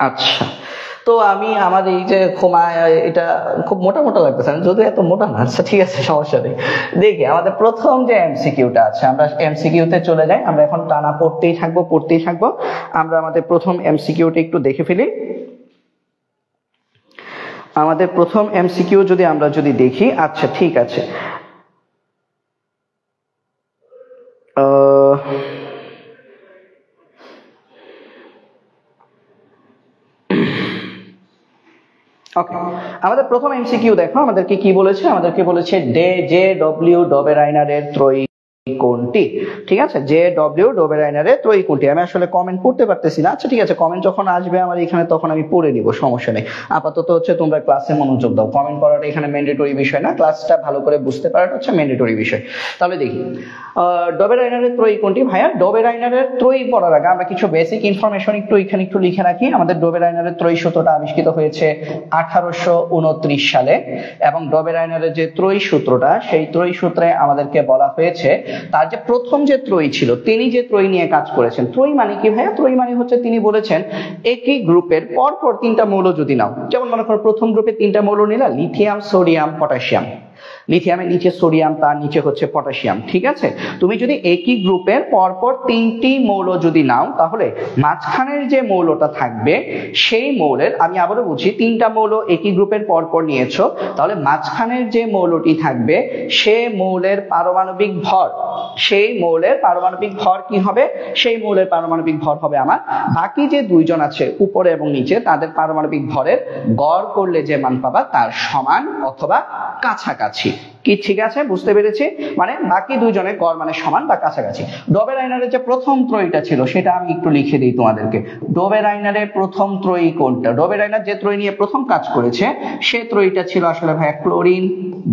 আচ্ছা, তো আমি আমার এই যে ক্ষমায় এটা খুব মোটা মোটা লাগতেছে, যদিও এত মোটা না। আচ্ছা ঠিক আছে, সমস্যা নেই। দেখি আমাদের প্রথম যে এমসিকিউটা আছে, আমরা এমসিকিউতে চলে যাই। আমরা এখন টানা পড়তেই থাকবো। আমরা আমাদের প্রথম এমসিকিউটা একটু দেখে ফেলি। আমাদের প্রথম এমসিকিউ যদি আমরা দেখি, আচ্ছা ঠিক আছে, ওকে, আমাদের প্রথম এমসিকিউ দেখো আমাদেরকে কি বলেছে। আমাদেরকে বলেছে জে ডব্লিউ ডবেরাইনারের ত্রয়ী কোনটি। ঠিক আছে, জে ডব্লিউ ডবেরাইনারের ত্রয়ী কোনটি। আমি আসলে কমেন্ট পড়তে পারতেছি না। আচ্ছা ঠিক আছে, কমেন্ট যখন আসবে আমার এখানে তখন আমি পড়ে নিব, সমস্যা নেই। আপাতত হচ্ছে তোমরা ক্লাসে মনোযোগ দাও। কমেন্ট করাটা এখানে ম্যান্ডেটরি বিষয় না, ক্লাসটা ভালো করে বুঝতে পারাটা হচ্ছে ম্যান্ডেটরি বিষয়। তাহলে দেখি ডবেরাইনারের ত্রয়ী কোনটি। ভাইয়া ডবেরাইনারের ত্রয়ী পড়ার আগে আমরা কিছু বেসিক ইনফরমেশন এখানে একটু লিখে রাখি। আমাদের ডবেরাইনারের ত্রয়ী সূত্রটা আবিষ্কৃত হয়েছে 1829 সালে, এবং ডবেরাইনারের যে ত্রয়ী সূত্রটা, সেই ত্রয়ী সূত্রে আমাদেরকে বলা হয়েছে তার যে প্রথম যে ত্রয়ী ছিল, তিনি যে ত্রয়ী নিয়ে কাজ করেছেন। ত্রয়ী মানে কি ভাইয়া? ত্রয়ী মানে হচ্ছে তিনি বলেছেন একই গ্রুপের পরপর তিনটা মৌল যদি নাও, যেমন মনে করো প্রথম গ্রুপে তিনটা মৌল নিলা, লিথিয়াম, সোডিয়াম, পটাশিয়াম। লিথিয়ামের নিচে সোডিয়াম, তার নিচে হচ্ছে পটাশিয়াম। ঠিক আছে, তুমি যদি একই গ্রুপের পরপর তিনটি মৌল যদি নাও, তাহলে মাঝখানের যে মৌলটা থাকবে সেই মৌলের, আমি আবারও বলছি, তিনটা মৌল একই গ্রুপের পরপর নিয়েছো, তাহলে মাঝখানের যে মৌলটি থাকবে সে মৌলের পারমাণবিক ভর, সেই মৌলের পারমাণবিক ভর কি হবে? সেই মৌলের পারমাণবিক ভর হবে আমার বাকি যে দুইজন আছে উপরে এবং নিচে, তাদের পারমাণবিক ভরের গড় করলে যে মান পাবা তার সমান অথবা কাছাকাছি। কি ঠিক আছে, বুঝতে পেরেছি? মানে বাকি দুইজনের গড় মানে সমান বা কাছাকাছি। ডবেরাইনারের যে প্রথম ত্রয়ীটা ছিল সেটা আমি একটু লিখে দিই তোমাদেরকে। ডবেরাইনারের প্রথম ত্রয়ী কোনটা? ডবেরাইনার যে ত্রয়ী নিয়ে প্রথম কাজ করেছে সে ত্রয়ীটা ছিল আসলে ভাইয়া ক্লোরিন,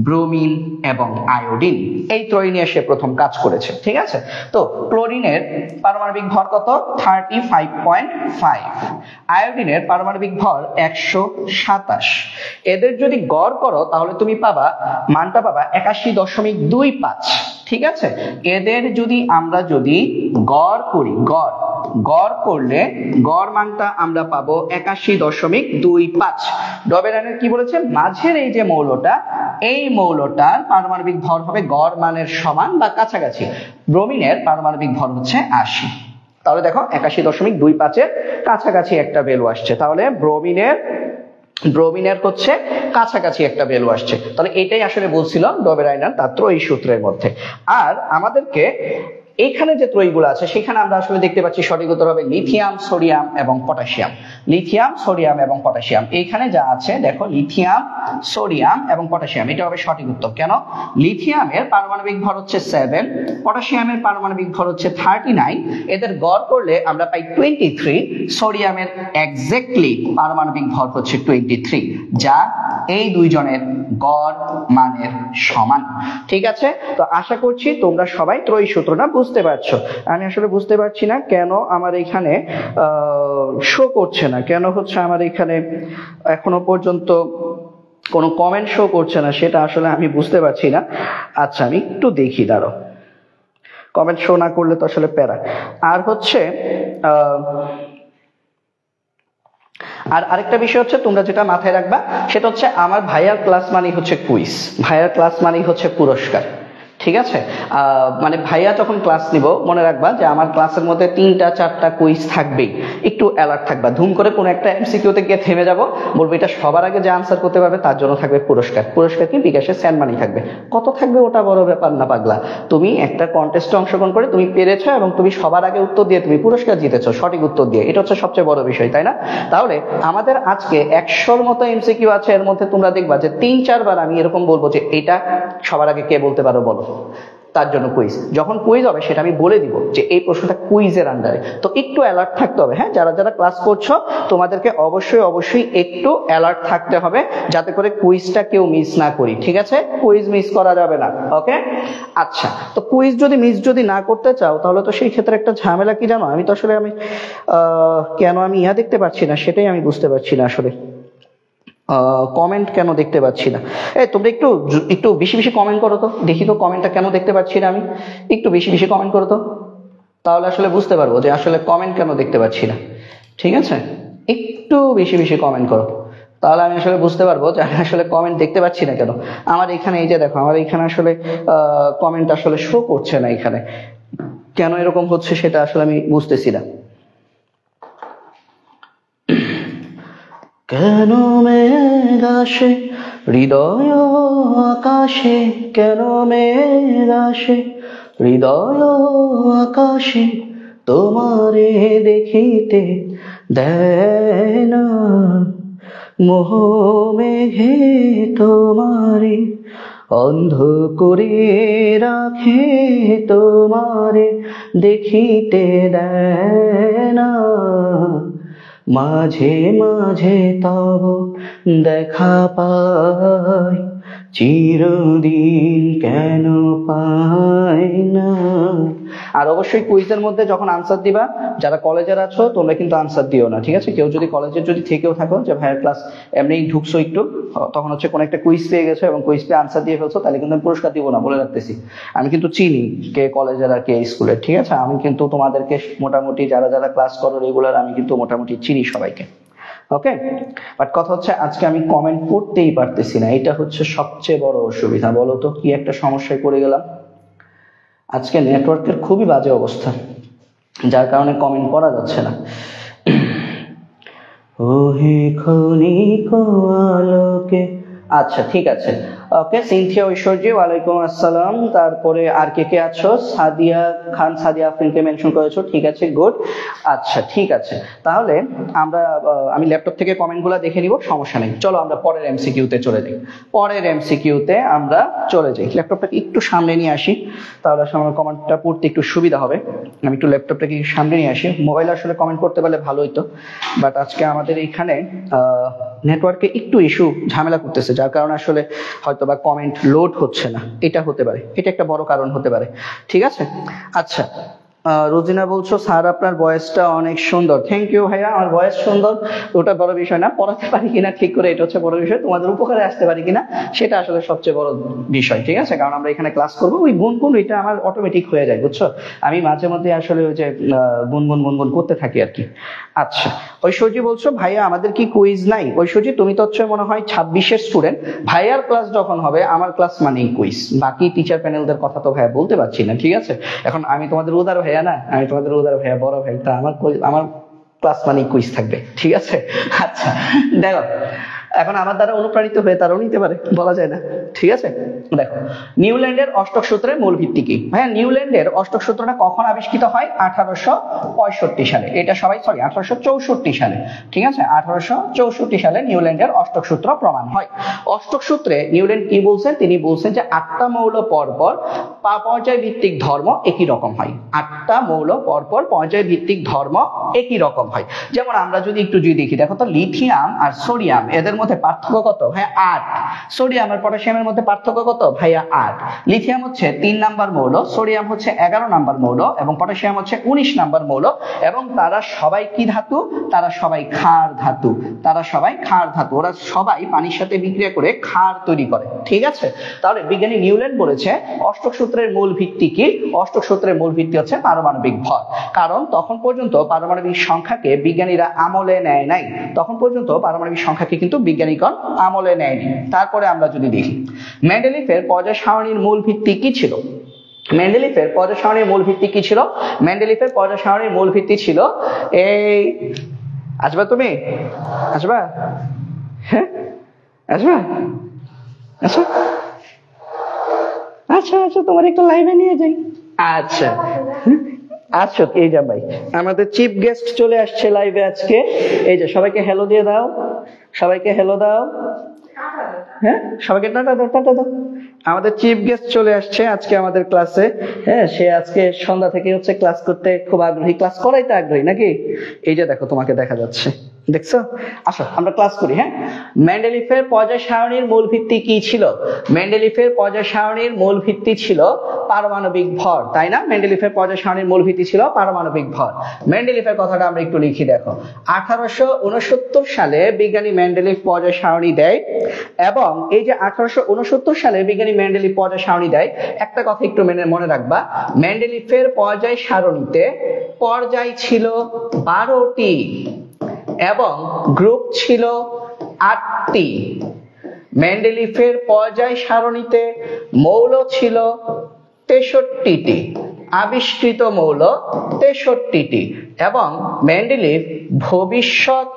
ব্রোমিন এবং আয়োডিন। এই ত্রয়ী নিয়ে সে প্রথম কাজ করেছে। ঠিক আছে, তো ক্লোরিনের পারমাণবিক ভর কত? 35.5। আয়োডিনের পারমাণবিক ভর 127। এদের যদি গড় করো তাহলে তুমি পাবা, মানটা পাবা 81.25। ঠিক আছে, এদের যদি আমরা গড় করি, গড় করলে গড় মানটা আমরা পাবো 81.25। ডবেরাইনার কি বলেছে? মাঝের এই যে মৌলটা, এই মৌলটার পারমাণবিক ভর হবে গড় মানের সমান বা কাছাকাছি। ব্রোমিনের পারমাণবিক ভর হচ্ছে 80। তাহলে দেখো 81.25 এর কাছাকাছি একটা ভ্যালু আসছে। তাহলে ব্রোমিনের হচ্ছে কাছাকাছি একটা ভ্যালু আসছে। তাহলে এটাই আসলে বলছিলাম ডবেরাইনার তার ত্রয়ী সূত্রের মধ্যে। আর আমাদেরকে এখানে যে ত্রয়ীগুলো আছে সেখানে আমরা আসলে দেখতে পাচ্ছি সঠিক উত্তর হবে লিথিয়াম, সোডিয়াম এবং পটাশিয়াম। লিথিয়াম, সোডিয়াম এবং পটাশিয়াম, এইখানে যা আছে দেখো, লিথিয়াম, সোডিয়াম এবং পটাশিয়াম, এটা হবে সঠিক উত্তর। কেন? লিথিয়ামের পারমাণবিক ভর হচ্ছে 7, পটাশিয়ামের পারমাণবিক ভর হচ্ছে 39। এদের গড় করলে আমরা পাই 23। সোডিয়ামের এক্স্যাক্টলি পারমাণবিক ভর হচ্ছে 23, যা এই দুইজনের গড় মানের সমান। ঠিক আছে, তো আশা করছি তোমরা সবাই ত্রয়ী সূত্রটা বুঝতে পারছো। আমি আসলে বুঝতে পারছি না কেন আমার এখানে শো করছে না, কেন হচ্ছে আমার এখানে এখনো পর্যন্ত কোনো কমেন্ট শো করছে না, সেটা আসলে আমি বুঝতে পারছি না। আচ্ছা আমি একটু দেখি, দাঁড়াও, কমেন্ট শো না করলে তো আসলে প্যারা। আর হচ্ছে আর আরেকটা বিষয় হচ্ছে, তোমরা যেটা মাথায় রাখবা সেটা হচ্ছে, আমার ভাইয়ার ক্লাস মানেই হচ্ছে কুইজ, ভাইয়ার ক্লাস মানেই হচ্ছে পুরস্কার। ঠিক আছে, মানে ভাইয়া যখন ক্লাস নিব মনে রাখবা যে আমার ক্লাসের মধ্যে 3-4টা কুইজ থাকবেই। একটু অ্যালার্ট থাকবা, ধুম করে কোনো একটা এমসিকিউতে গিয়ে থেমে যাবো, বলবো এটা সবার আগে যে আনসার করতে পারবে তার জন্য থাকবে পুরস্কার। পুরস্কার কি? বিকাশে স্যান্ড মানি থাকবে। কত থাকবে ওটা বড় ব্যাপার না পাগলা, তুমি একটা কন্টেস্টে অংশগ্রহণ করে তুমি পেরেছো এবং তুমি সবার আগে উত্তর দিয়ে তুমি পুরস্কার জিতেছো, সঠিক উত্তর দিয়ে। এটা হচ্ছে সবচেয়ে বড় বিষয়, তাই না? তাহলে আমাদের আজকে 100-র মতো এমসিকিউ আছে, এর মধ্যে তোমরা দেখবা যে 3-4 বার আমি এরকম বলবো যে এটা সবার আগে কে বলতে পারো বলো, তার জন্য কুইজ। যখন কুইজ হবে সেটা আমি বলে দিব যে এই প্রশ্নটা কুইজের আন্ডারে, তো একটু অ্যালার্ট থাকতে হবে। হ্যাঁ, যারা যারা ক্লাস করছো তোমাদেরকে অবশ্যই একটু অ্যালার্ট থাকতে হবে, যাতে করে কুইজটা কেউ মিস না করি। ঠিক আছে, কুইজ মিস করা যাবে না। ওকে, আচ্ছা, তো কুইজ যদি না করতে চাও তাহলে তো সেই ক্ষেত্রে একটা ঝামেলা কি জানো, আমি তো আসলে কেন আমি ইহা দেখতে পাচ্ছি না সেটাই আমি বুঝতে পারছি না আসলে। কমেন্ট কেন দেখতে পাচ্ছি না? তোমরা একটু বেশি কমেন্ট করো তো, দেখি তো কমেন্টটা কেন দেখতে পাচ্ছি না আমি। একটু বেশি কমেন্ট করো তো, তাহলে আসলে বুঝতে পারবো যে আসলে কমেন্ট কেন দেখতে পাচ্ছি না। ঠিক আছে, একটু বেশি বেশি কমেন্ট করো, তাহলে আমি আসলে বুঝতে পারবো যে আমি আসলে কমেন্ট দেখতে পাচ্ছি না কেন। আমার এখানে এই যে দেখো, আমার এখানে আসলে কমেন্ট আসলে শো করছে না এখানে, কেন এরকম হচ্ছে সেটা আসলে আমি বুঝতেছি না। কেন মেঘ আসে হৃদয় আকাশে, কেন মেঘ আসে হৃদয় আকাশে, তোমারে দেখিতে দেয় না মোহ মেঘে তোমারে অন্ধ করে রাখে, তোমারে দেখিতে দেয় না মাঝে মাঝে তব দেখা পাই, চিরদিন কেন পাই না। আর অবশ্যই কুইজের মধ্যে যখন আনসার দিবা, যারা কলেজের আছো তোমরা কিন্তু আনসার দিও না, ঠিক আছে? কেউ যদি কলেজের যদি থেকেও থাকো যে ভাইয়ের ক্লাস এমনি ঢুকছো একটু, তখন হচ্ছে কোনো একটা কুইজ পেয়ে গেছো এবং কুইজ পেয়ে আনসার দিয়ে ফেলছো, তাহলে কিন্তু আমি পুরস্কার দিব না, বলে রাখতেছি। আমি কিন্তু চিনি কে কলেজের আর কে স্কুলের, ঠিক আছে? আমি কিন্তু তোমাদেরকে মোটামুটি যারা যারা ক্লাস করো রেগুলার, আমি কিন্তু মোটামুটি চিনি সবাইকে, ওকে? বাট কথা হচ্ছে আজকে আমি কমেন্ট করতেই পারতেছি না, এটা হচ্ছে সবচেয়ে বড় অসুবিধা। বলো তো কি একটা সমস্যায় পড়ে গেলাম। আজকে নেটওয়ার্কের খুবই বাজে অবস্থা, যার কারণে কমেন্ট করা যাচ্ছে না। ওহে ক্ষণিক আলোকে, আচ্ছা ঠিক আছে, ওকে। সিনথিয়া ঐশ্বর্য, ওয়ালাইকুম আসসালাম। তারপরে আর কে কে আছো? সাদিয়া খান, সাদিয়া আফরিনকে মেনশন করেছো, ঠিক আছে, গুড। আচ্ছা ঠিক আছে, তাহলে আমরা আমি ল্যাপটপ থেকে কমেন্টগুলো দেখে নিব, সমস্যা নেই। চলো আমরা পরের এমসিকিউতে চলে যাই। পরের এমসিকিউতে আমরা চলে যাই। ল্যাপটপটাকে একটু সামনে নিয়ে আসি, তাহলে আমার কমেন্টটা পড়তে একটু সুবিধা হবে। আমি একটু ল্যাপটপটাকে সামনে নিয়ে আসি। মোবাইলে আসলে কমেন্ট করতে পারলে ভালো হতো, বাট আজকে আমাদের এইখানে নেটওয়ার্কে একটু ইস্যু ঝামেলা করতেছে, যার কারণে আসলে হয়তো বা কমেন্ট লোড হচ্ছে না, এটা হতে পারে, এটা একটা বড় কারণ হতে পারে, ঠিক আছে? আচ্ছা, রোজিনা বলছো স্যার আপনার ভয়েসটা অনেক সুন্দর। থ্যাংক ইউ ভাইয়া, আমার ভয়েস সুন্দর ওটা বড় বিষয় না, পড়াতে পারি কিনা ঠিক করে এটা হচ্ছে বড় বিষয়, তোমাদের উপকারে আসতে পারি কিনা সেটা আসলে সবচেয়ে বড় বিষয়, ঠিক আছে? কারণ আমরা এখানে ক্লাস করবো, ওই গুনগুন এটা আমার অটোমেটিক হয়ে যায়, বুঝছো? আমি মাঝে মধ্যে আসলে ওই যে গুনগুন গুনগুন করতে থাকি আর কি। আচ্ছা, ঐশ্বর্য বলছো ভাইয়া আমাদের কি কুইজ নাই? ঐশ্বর্য তুমি তো হচ্ছে মনে হয় 26-এর স্টুডেন্ট, ভাইয়ার ক্লাস যখন হবে আমার ক্লাস মানেই কুইজ, বাকি টিচার প্যানেলদের কথা তো ভাইয়া বলতে পারছি না, ঠিক আছে? এখন আমি তোমাদের উদার ভাইয়া না, আমি তোমাদের উদার ভাইয়া, বড় ভাই, তা আমার ক্লাস মানেই কুইজ থাকবে, ঠিক আছে? আচ্ছা দেখো, এখন আমার দ্বারা অনুপ্রাণিত হয়ে তারাও নিতে পারে, বলা যায় না, ঠিক আছে? দেখো, নিউল্যান্ডের অষ্টক সূত্রের মূল ভিত্তি কি? ভাইয়া নিউল্যান্ডের অষ্টক সূত্রটা কখন আবিষ্কৃত হয়? 1865 সালে। এটা সবাই 1864 সালে, ঠিক আছে? 1864 সালে নিউল্যান্ডের অষ্টক সূত্র প্রমাণ হয়। অষ্টক সূত্রে নিউল্যান্ড কি বলছেন? তিনি বলছেন যে 8টা মৌল পরপর পর্যায় ভিত্তিক ধর্ম একই রকম হয়। 8টা মৌল পরপর পর্যায় ভিত্তিক ধর্ম একই রকম হয়। যেমন আমরা যদি একটু দেখি, দেখো তো, লিথিয়াম আর সোডিয়াম এদের মধ্যে পার্থক্য কত? হ্যাঁ 8। সোডিয়াম আর পটাশিয়ামের মধ্যে পার্থক্য কত? ভাইয়া 8। লিথিয়াম হচ্ছে 3 নাম্বার মৌল, সোডিয়াম হচ্ছে 11 নাম্বার মৌল এবং পটাশিয়াম হচ্ছে 19 নাম্বার মৌল, এবং তারা সবাই কি ধাতু? তারা সবাই ক্ষার ধাতু। তারা সবাই ক্ষার ধাতু, ওরা সবাই পানির সাথে বিক্রিয়া করে ক্ষার তৈরি করে, ঠিক আছে? তাহলে বিজ্ঞানী নিউল্যান্ড বলেছে অষ্টক সূত্রের মূল ভিত্তি কি? অষ্টক সূত্রের মূল ভিত্তি হচ্ছে পারমাণবিক ভর, কারণ তখন পর্যন্ত পারমাণবিক সংখ্যাকে বিজ্ঞানীরা আমলে নেয় নাই, তখন পর্যন্ত পারমাণবিক সংখ্যাকে কিন্তু বিজ্ঞানীগণ আমলে নেয়নি। তারপরে আমরা যদি দেখি মেন্ডেলিফের পর্যায় সারণীর মূল ভিত্তি কি ছিল? মেন্ডেলিফের পর্যায় সারণীর মূল ভিত্তি কি ছিল? মেন্ডেলিফের পর্যায় সারণীর মূল ভিত্তি ছিল এই, আসবা তুমি? আসবা? হ্যাঁ আসবা? আচ্ছা আচ্ছা আচ্ছা, তোমার একটু লাইভে নিয়ে যাই। আচ্ছা আচ্ছা, এই যা ভাই, আমাদের চিফ গেস্ট চলে আসছে লাইভে আজকে। এই যে সবাইকে হ্যালো দিয়ে দাও, সবাইকে হ্যালো দাও, হ্যাঁ সবাইকে টাটা দাও, টাটা দাও। আমাদের চিফ গেস্ট চলে আসছে আজকে আমাদের ক্লাসে। হ্যাঁ, সে আজকে সন্ধ্যা থেকে হচ্ছে ক্লাস করতে খুব আগ্রহী, ক্লাস করাইতে আগ্রহী নাকি? এই যে দেখো, তোমাকে দেখা যাচ্ছে, দেখছো? আসো আমরা ক্লাস করি। হ্যাঁ, মেন্ডেলিফের পর্যায় সারণীর মূল ভিত্তি কি ছিল? মেন্ডেলিফের পর্যায় সারণীর মূল ভিত্তি ছিল পারমাণবিক ভর, তাই না? মেন্ডেলিফের পর্যায় সারণীর মূল ভিত্তি ছিল পারমাণবিক ভর। মেন্ডেলিফের কথাটা আমরা একটু লিখি, দেখো 1869 সালে বিজ্ঞানী মেন্ডেলিফ পর্যায় সারণী দেয়, এবং এই যে 1869 সালে বিজ্ঞানী মেন্ডেলিফ পর্যায় সারণী দেয়, একটা কথা একটু মনে রাখবা, মেন্ডেলিফের পর্যায় সারণীতে পর্যায় ছিল 12টি। এবং গ্রুপ ছিল 8টি। মেন্ডেলিফের পর্যায় সারণীতে মৌল ছিল 63টি, আবিষ্কৃত মৌল 63টি, এবং মেন্ডেলিফ ভবিষ্যৎ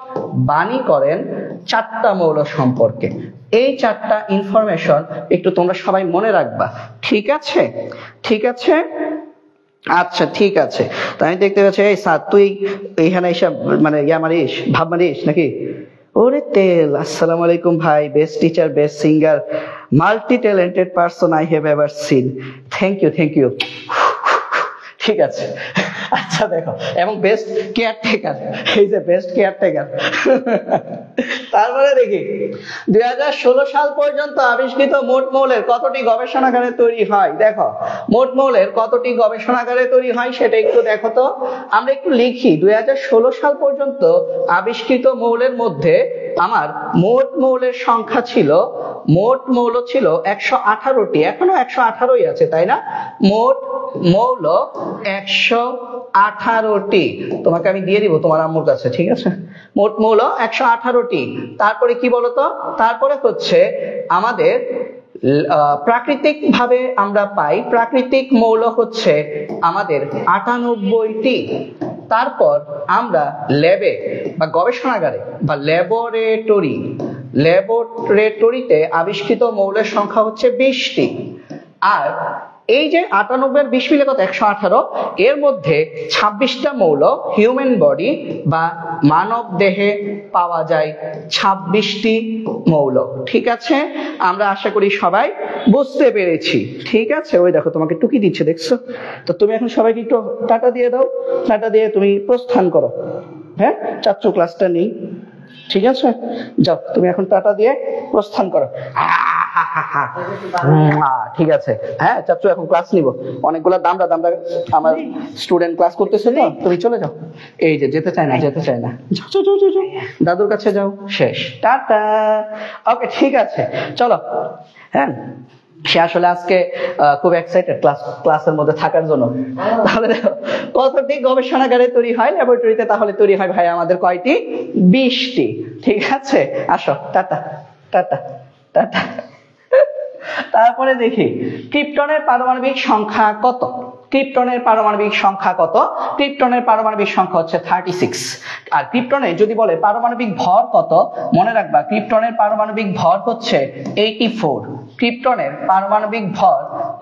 বাণী করেন 4টা মৌল সম্পর্কে। এই 4টা ইনফরমেশন একটু তোমরা সবাই মনে রাখবা, ঠিক আছে? ঠিক আছে, আচ্ছা ঠিক আছে। তো আমি দেখতে পাচ্ছি এই স্যার তুই এইখানে এসে মানে মারিস, ভাব মারিস নাকি? ওরে তেল, আসসালামু আলাইকুম ভাই, best teacher, best singer, multi talented person I have ever seen. Thank you, thank you. ঠিক আছে, আচ্ছা দেখো, এবং বেস্ট কেয়ারটেকার, এই যে বেস্ট কেয়ারটেকার। তারপরে দেখি 2016 সাল পর্যন্ত আবিষ্কৃত মোট মৌলের কতটি গবেষণাগারে তৈরি হয়। দেখো মোট মৌলের কতটি গবেষণাগারে তৈরি হয় সেটা একটু দেখো তো। আমরা একটু লিখি 2016 সাল পর্যন্ত আবিষ্কৃত মৌলের মধ্যে আমার মোট মৌলের সংখ্যা ছিল, মোট মৌল ছিল 118টি, এখনো 118ই আছে তাই না? মোট মৌল 118টি, তোমাকে আমি দিয়ে দিব তোমার আম্মুর কাছে, ঠিক আছে? মোট মৌল 118টি। তারপরে কি বলতো, তারপরে হচ্ছে আমাদের প্রাকৃতিক ভাবে আমরা পাই, প্রাকৃতিক মৌল হচ্ছে আমাদের 98টি। তারপর আমরা ল্যাবে বা গবেষণাগারে বা ল্যাবরেটরিতে আবিষ্কৃত মৌলের সংখ্যা হচ্ছে 20টি। আর এই যে 98 20 মিলে কত, 118, এর মধ্যে 26টা মৌল হিউম্যান বডি বা মানব দেহে পাওয়া যায়, 26টি মৌল। ঠিক আছে, আমরা আশা করি সবাই বুঝতে পেরেছি। ঠিক আছে, ওই দেখো তোমাকে টুকি দিচ্ছে, দেখছো তো? তুমি এখন সবাইকে একটু টাটা দিয়ে দাও, টাটা দিয়ে তুমি প্রস্থান করো। হ্যাঁ, চাচ্চু ক্লাসটা নেই, ঠিক আছে? যাও তুমি এখন টাটা দিয়ে প্রস্থান করো। ঠিক আছে, হ্যাঁ চাচ্চু এখন ক্লাস নিব, অনেকগুলো দামরা আমার স্টুডেন্ট ক্লাস করতেছে তো, তুমি চলে যাও। এই যে যেতে চায় না, যেতে চায় না, যাও দাদুর কাছে যাও, শেষ, টাটা। ওকে ঠিক আছে, চলো। হ্যাঁ, সে আসলে আজকে খুব এক্সাইটেড ক্লাসের মধ্যে থাকার জন্য। তাহলে দেখো কতটি গবেষণাগারে তৈরি হয়, ল্যাবরেটরিতে তাহলে তৈরি হয় ভাই আমাদের কয়টি? 20টি। ঠিক আছে, আসো, টাটা টাটা টাটা। তারপরে দেখি ক্রিপ্টনের পারমাণবিক সংখ্যা কত। ক্রিপ্টনের পারমাণবিক সংখ্যা কত? ক্রিপ্টনের পারমাণবিক সংখ্যা হচ্ছে 36। আর ক্রিপ্টনে যদি বলে পারমাণবিক ভর কত, মনে রাখবা ক্রিপ্টনের পারমাণবিক ভর হচ্ছে 84। ক্রিপ্টনের পারমাণবিক ভর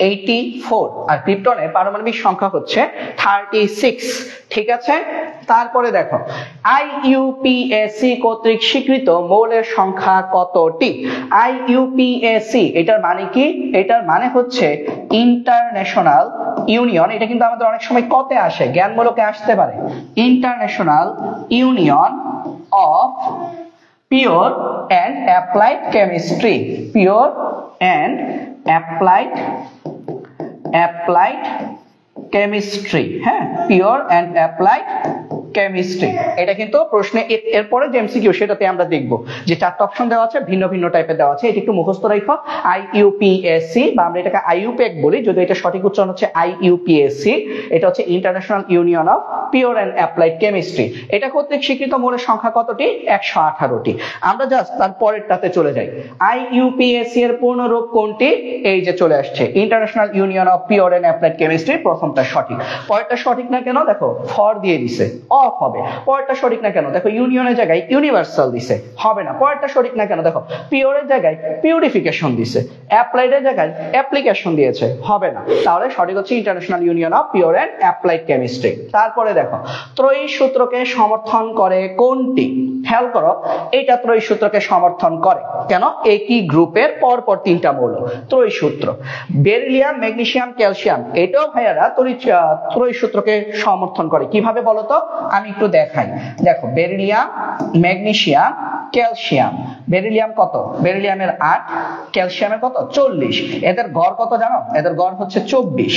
84, আর ক্রিপ্টনের পারমাণবিক সংখ্যা হচ্ছে 36। ঠিক আছে, তারপরে দেখো IUPAC কর্তৃক স্বীকৃত মৌলের সংখ্যা কতটি? IUPAC এটার মানে কি? এটার মানে হচ্ছে ইন্টারন্যাশনাল ইউনিয়ন, এটা কিন্তু আমাদের অনেক সময় কতে আসে, জ্ঞানমূলকে আসতে পারে। International union of pure and applied chemistry, pure and applied chemistry. হ্যাঁ, পিওর অ্যান্ড অ্যাপ্লাইড কেমিস্ট্রি, এটা কিন্তু প্রশ্নে এরপরে যে এমসিকিউ সেটাতে আমরা দেখব যে 4টা অপশন দেওয়া আছে, ভিন্ন ভিন্ন টাইপের দেওয়া আছে, এটা একটু মুখস্থ রাখো। IUPAC বা আমরা এটাকে IUPAC বলি, যদি এটা সঠিক উচ্চারণ হচ্ছে IUPAC। এটা হচ্ছে international union of pure and applied chemistry. এটা কর্তৃক স্বীকৃত মৌলের সংখ্যা কতটি? 118টি। আমরা জাস্ট তার পরেরটাতে চলে যাই। IUPAC এর পূর্ণ রূপ কোনটি? এই যে চলে আসছে, international union of pure and applied chemistry. প্রথমটা সঠিক, পরেরটা সঠিক না কেন? দেখো ফর দিয়ে দিছে, অফ হবে। পরেরটা সঠিক না কেন? দেখো ইউনিয়নের জায়গায় ইউনিভার্সাল দিছে, হবে না। পরেরটা সঠিক না কেন? দেখো পিওরের জায়গায় পিউরিফিকেশন দিছে, অ্যাপ্লাইডের জায়গায় অ্যাপ্লিকেশন দিয়েছে, হবে না। তাহলে সঠিক হচ্ছে international union of pure and applied chemistry. তারপরে দেখো ত্রয়ী সূত্রকে সমর্থন করে কোনটি? খেয়াল করো, এটা ত্রয়ী সূত্রকে সমর্থন করে কেন? একই গ্রুপের পরপর 3টা মৌল, ত্রয়ী সূত্র। বেরিলিয়াম, ম্যাগনেসিয়াম, ক্যালসিয়াম, এটাও ভাইয়ারা ত্রয়ী সূত্রকে সমর্থন করে। কিভাবে বলতো? আমি একটু দেখাই। দেখো বেরিলিয়াম, ম্যাগনেসিয়াম, ক্যালসিয়াম। বেরিলিয়াম কত? বেরিলিয়ামের 8, ক্যালসিয়ামের কত? 40। এদের গড় কত জানো? এদের গড় হচ্ছে 24।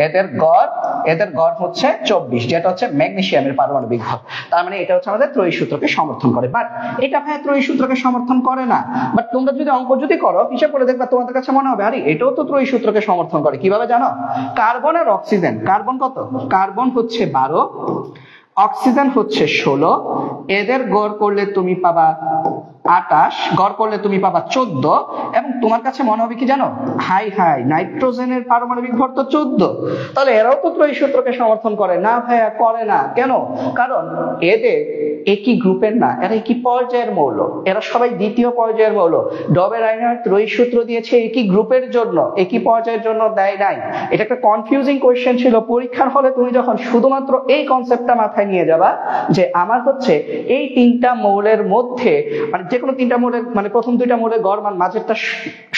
এদের গড় হচ্ছে 24, যেটা হচ্ছে ম্যাগনেসিয়ামের পারমাণবিক ভর। তার মানে এটা হচ্ছে আমাদের ত্রয়ী সূত্রকে সমর্থন করে। বাট এটা ভাই ত্রয়ী সূত্রকে সমর্থন করে না। বাট তোমরা যদি অঙ্ক যদি করো, হিসাব করে দেখবা, তোমাদের কাছে মনে হবে আরে এটাও তো ত্রয়ী সূত্রকে সমর্থন করে। কিভাবে জানো? কার্বন আর অক্সিজেন। কার্বন কত? কার্বন হচ্ছে 12, অক্সিজেন হচ্ছে 16, এদের গড় করলে তুমি পাবা 28, গড় করলে তুমি পাবা 14, এবং তোমার কাছে মনে হবে কি জানো, হাই হাই নাইট্রোজেনের পারমাণবিক ভর তো 14, তাহলে এরাও তো ত্রয়ী সূত্রকে সমর্থন করে না? ভাইয়া করে না। কেন? কারণ এদের একই গ্রুপের না, এরা একই পর্যায়ের মৌল, এরা সবাই দ্বিতীয় পর্যায়ের মৌল। ডবে রাইনার ত্রয়ী সূত্র দিয়েছে একই গ্রুপের জন্য, একই পর্যায়ের জন্য দেয় নাই। এটা একটা কনফিউজিং কোয়েশ্চেন ছিল পরীক্ষার হলে। তুমি যখন শুধুমাত্র এই কনসেপ্টটা মাথায় নিয়ে যাবা যে আমার হচ্ছে এই তিনটা মৌলের মধ্যে, মানে যে কোনো তিনটা মৌলের, মানে প্রথম দুইটা মৌলের গড় মান মাঝেরটা